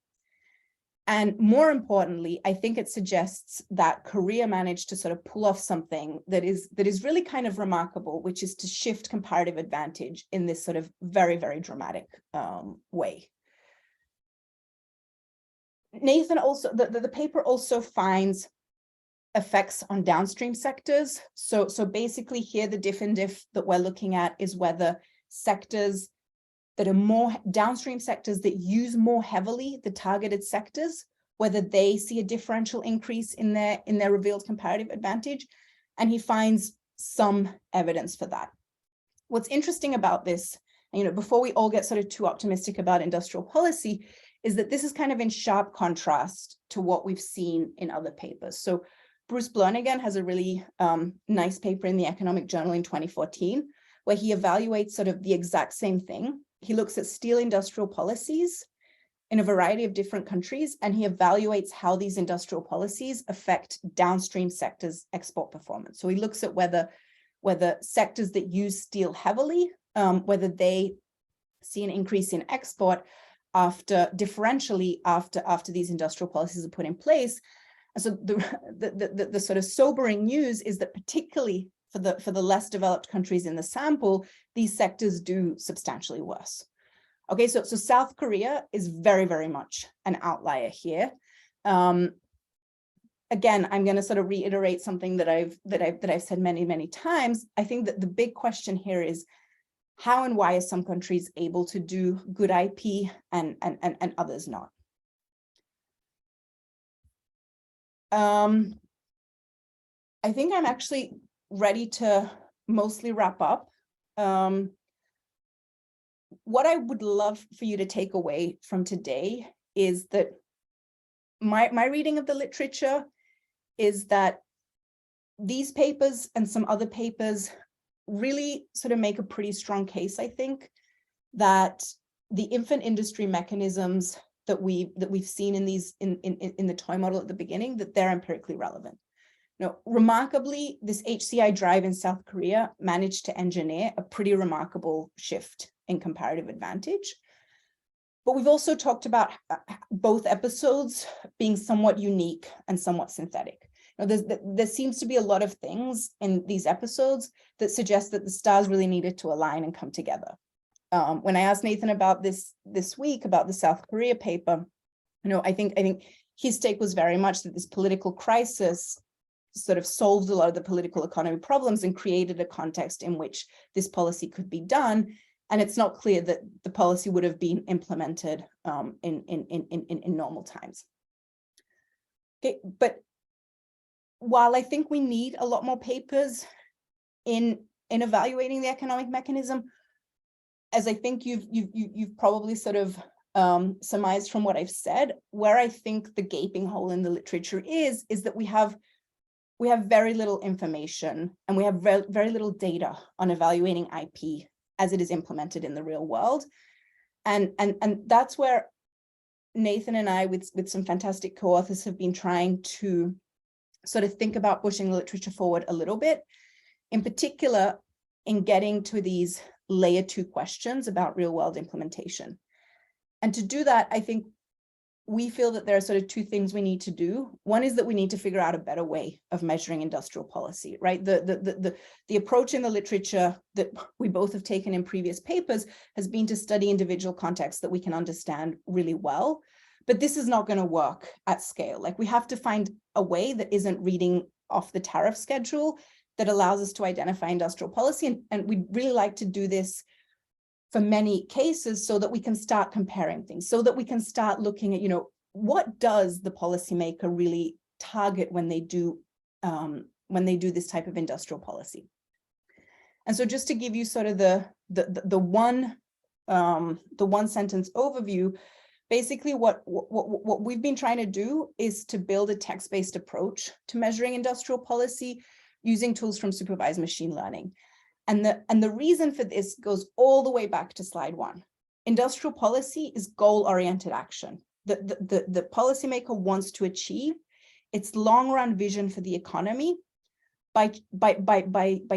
And more importantly, I think it suggests that Korea managed to sort of pull off something that is really kind of remarkable, which is to shift comparative advantage in this sort of very, very dramatic way. Nathan also, the paper also finds effects on downstream sectors. So basically here, the diff and diff that we're looking at is whether sectors that are more downstream sectors that use more heavily the targeted sectors, whether they see a differential increase in their revealed comparative advantage. And he finds some evidence for that. What's interesting about this, before we all get sort of too optimistic about industrial policy, is that this is kind of in sharp contrast to what we've seen in other papers. So Bruce Blernigan has a really nice paper in the Economic Journal in 2014, where he evaluates sort of the exact same thing. He looks at steel industrial policies in a variety of different countries, and he evaluates how these industrial policies affect downstream sectors' export performance. So he looks at whether sectors that use steel heavily, whether they see an increase in export differentially after these industrial policies are put in place. And so the sort of sobering news is that particularly for the less developed countries in the sample, these sectors do substantially worse. Okay, so South Korea is very, very much an outlier here. Again, I'm going to sort of reiterate something that I've said many, many times. I think that the big question here is how and why are some countries able to do good IP and others not? I think I'm actually ready to mostly wrap up. What I would love for you to take away from today is that my reading of the literature is that these papers and some other papers really sort of make a pretty strong case, I think, that the infant industry mechanisms that we've seen in the toy model at the beginning, that they're empirically relevant. Now, remarkably, this HCI drive in South Korea managed to engineer a pretty remarkable shift in comparative advantage. But we've also talked about both episodes being somewhat unique and somewhat synthetic. Now, there seems to be a lot of things in these episodes that suggest that the stars really needed to align and come together. When I asked Nathan about this week, about the South Korea paper, I think his take was very much that this political crisis sort of solved a lot of the political economy problems and created a context in which this policy could be done. And it's not clear that the policy would have been implemented in normal times. Okay, but while I think we need a lot more papers in evaluating the economic mechanism, as I think you've probably sort of surmised from what I've said, where I think the gaping hole in the literature is that we have very little information and we have very little data on evaluating IP as it is implemented in the real world. And that's where Nathan and I, with some fantastic co-authors, have been trying to sort of think about pushing the literature forward a little bit, in particular in getting to these layer 2 questions about real world implementation. And to do that, I think we feel that there are sort of 2 things we need to do. One is that we need to figure out a better way of measuring industrial policy, right? The approach in the literature that we both have taken in previous papers has been to study individual contexts that we can understand really well. But this is not going to work at scale. Like, we have to find a way that isn't reading off the tariff schedule that allows us to identify industrial policy. And we'd really like to do this for many cases so that we can start comparing things, so that we can start looking at, what does the policymaker really target when they do this type of industrial policy. And so just to give you sort of the one sentence overview, basically what we've been trying to do is to build a text-based approach to measuring industrial policy using tools from supervised machine learning. And the reason for this goes all the way back to slide 1. Industrial policy is goal-oriented action. The policymaker wants to achieve its long-run vision for the economy by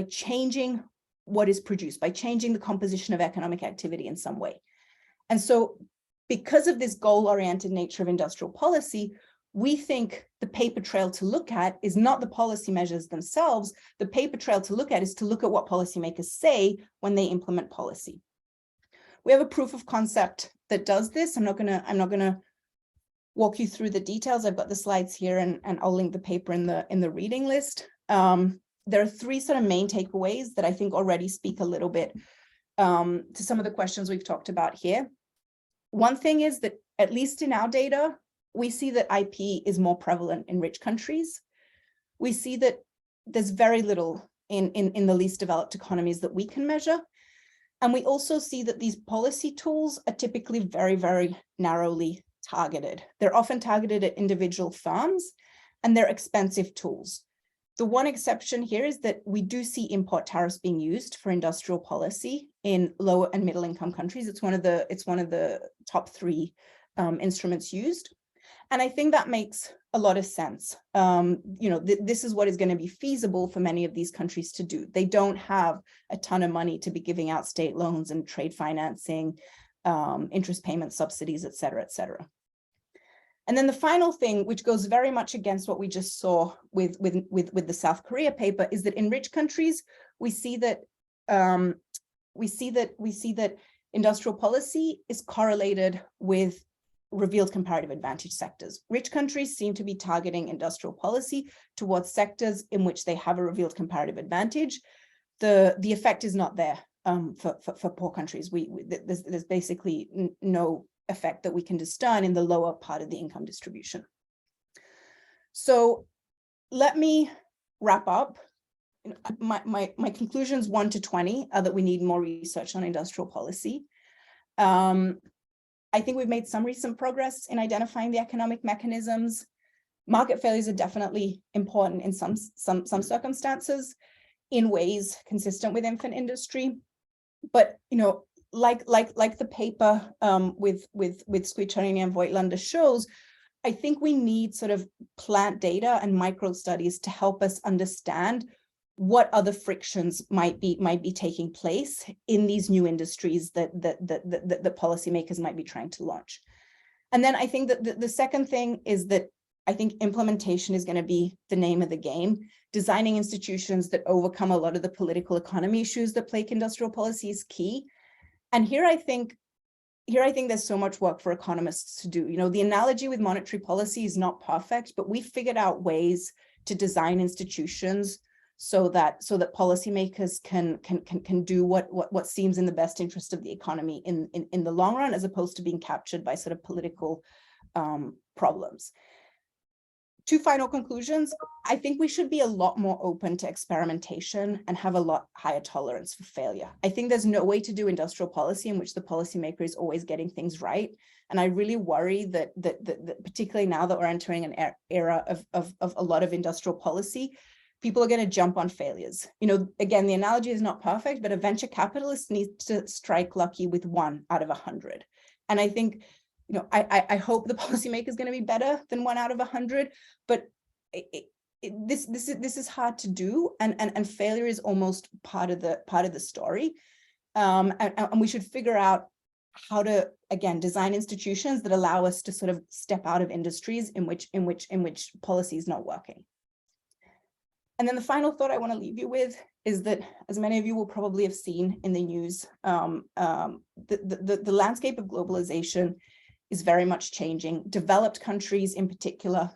changing what is produced, by changing the composition of economic activity in some way. And so because of this goal-oriented nature of industrial policy, we think the paper trail to look at is not the policy measures themselves. The paper trail to look at is to look at what policymakers say when they implement policy. We have a proof of concept that does this. I'm not gonna walk you through the details. I've got the slides here, and I'll link the paper in the reading list. There are 3 sort of main takeaways that I think already speak a little bit to some of the questions we've talked about here. One thing is that, at least in our data, we see that IP is more prevalent in rich countries. We see that there's very little in the least developed economies that we can measure. And we also see that these policy tools are typically very, very narrowly targeted. They're often targeted at individual firms, and they're expensive tools. The one exception here is that we do see import tariffs being used for industrial policy in lower and middle income countries. It's one of the top 3 instruments used. And I think that makes a lot of sense. This is what is going to be feasible for many of these countries to do. They don't have a ton of money to be giving out state loans and trade financing, interest payment subsidies, et cetera, et cetera. And then the final thing, which goes very much against what we just saw with the South Korea paper, is that in rich countries, we see that industrial policy is correlated with revealed comparative advantage sectors. Rich countries seem to be targeting industrial policy towards sectors in which they have a revealed comparative advantage. The effect is not there for poor countries. There's basically no effect that we can discern in the lower part of the income distribution. So let me wrap up. My conclusions 1 to 20 are that we need more research on industrial policy. I think we've made some recent progress in identifying the economic mechanisms. Market failures are definitely important in some circumstances, in ways consistent with infant industry. But like the paper with Squicciarini and Voigtlander shows, I think we need sort of plant data and micro studies to help us understand what other frictions might be taking place in these new industries that policymakers might be trying to launch. And then I think that the second thing is that I think implementation is going to be the name of the game. Designing institutions that overcome a lot of the political economy issues that plague industrial policy is key. And here I think there's so much work for economists to do. The analogy with monetary policy is not perfect, but we figured out ways to design institutions so that policymakers can do what seems in the best interest of the economy in the long run, as opposed to being captured by sort of political problems. 2 final conclusions. I think we should be a lot more open to experimentation and have a lot higher tolerance for failure. I think there's no way to do industrial policy in which the policymaker is always getting things right. And I really worry that particularly now that we're entering an era of a lot of industrial policy, people are going to jump on failures. Again, the analogy is not perfect, but a venture capitalist needs to strike lucky with 1 out of 100. And I think, I hope the policymaker is going to be better than 1 out of 100, but this is hard to do, and failure is almost part of the story. And we should figure out how to, again, design institutions that allow us to sort of step out of industries in which policy is not working. And then the final thought I want to leave you with is that, as many of you will probably have seen in the news, the landscape of globalization is very much changing. Developed countries in particular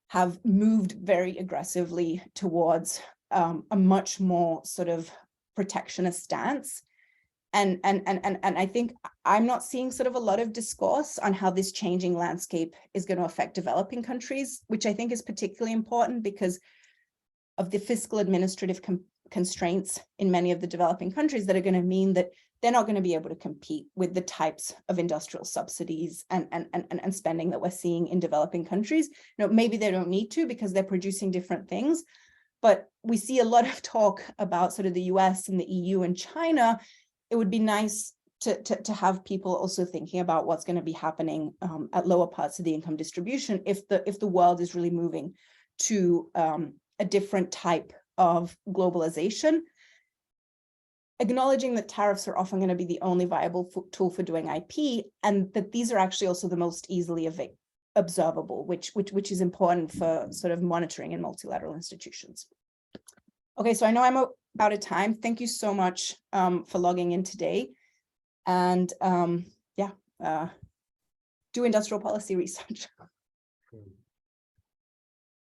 have moved very aggressively towards a much more sort of protectionist stance. And I think I'm not seeing sort of a lot of discourse on how this changing landscape is going to affect developing countries, which I think is particularly important because of the fiscal administrative constraints in many of the developing countries that are going to mean that they're not going to be able to compete with the types of industrial subsidies and spending that we're seeing in developing countries. Maybe they don't need to because they're producing different things, but we see a lot of talk about sort of the US and the EU and China. It would be nice to have people also thinking about what's going to be happening at lower parts of the income distribution if the world is really moving to a different type of globalization. Acknowledging that tariffs are often going to be the only viable tool for doing IP, and that these are actually also the most easily observable, which is important for sort of monitoring in multilateral institutions. Okay, so I know I'm out of time. Thank you so much for logging in today. And do industrial policy research.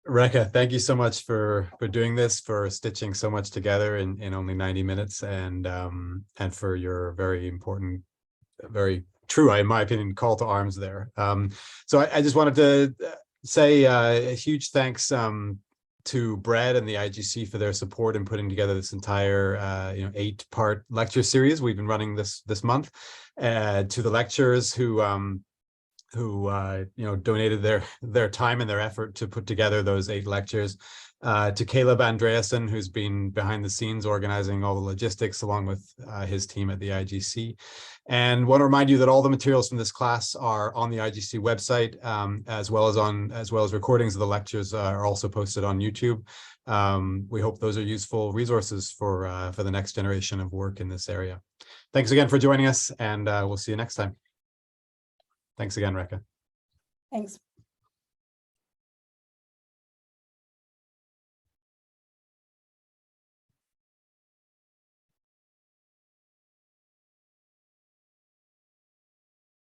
Reka, thank you so much for doing this, for stitching so much together in only 90 minutes, and for your very important, very true, in my opinion, call to arms there. So I just wanted to say a huge thanks to Brad and the IGC for their support in putting together this entire 8-part lecture series we've been running this month. To the lecturers who donated their time and their effort to put together those 8 lectures. To Caleb Andreasen, who's been behind the scenes organizing all the logistics along with his team at the IGC. And want to remind you that all the materials from this class are on the IGC website, as well as recordings of the lectures are also posted on YouTube. We hope those are useful resources for the next generation of work in this area. Thanks again for joining us, and we'll see you next time. Thanks again, Reka. Thanks.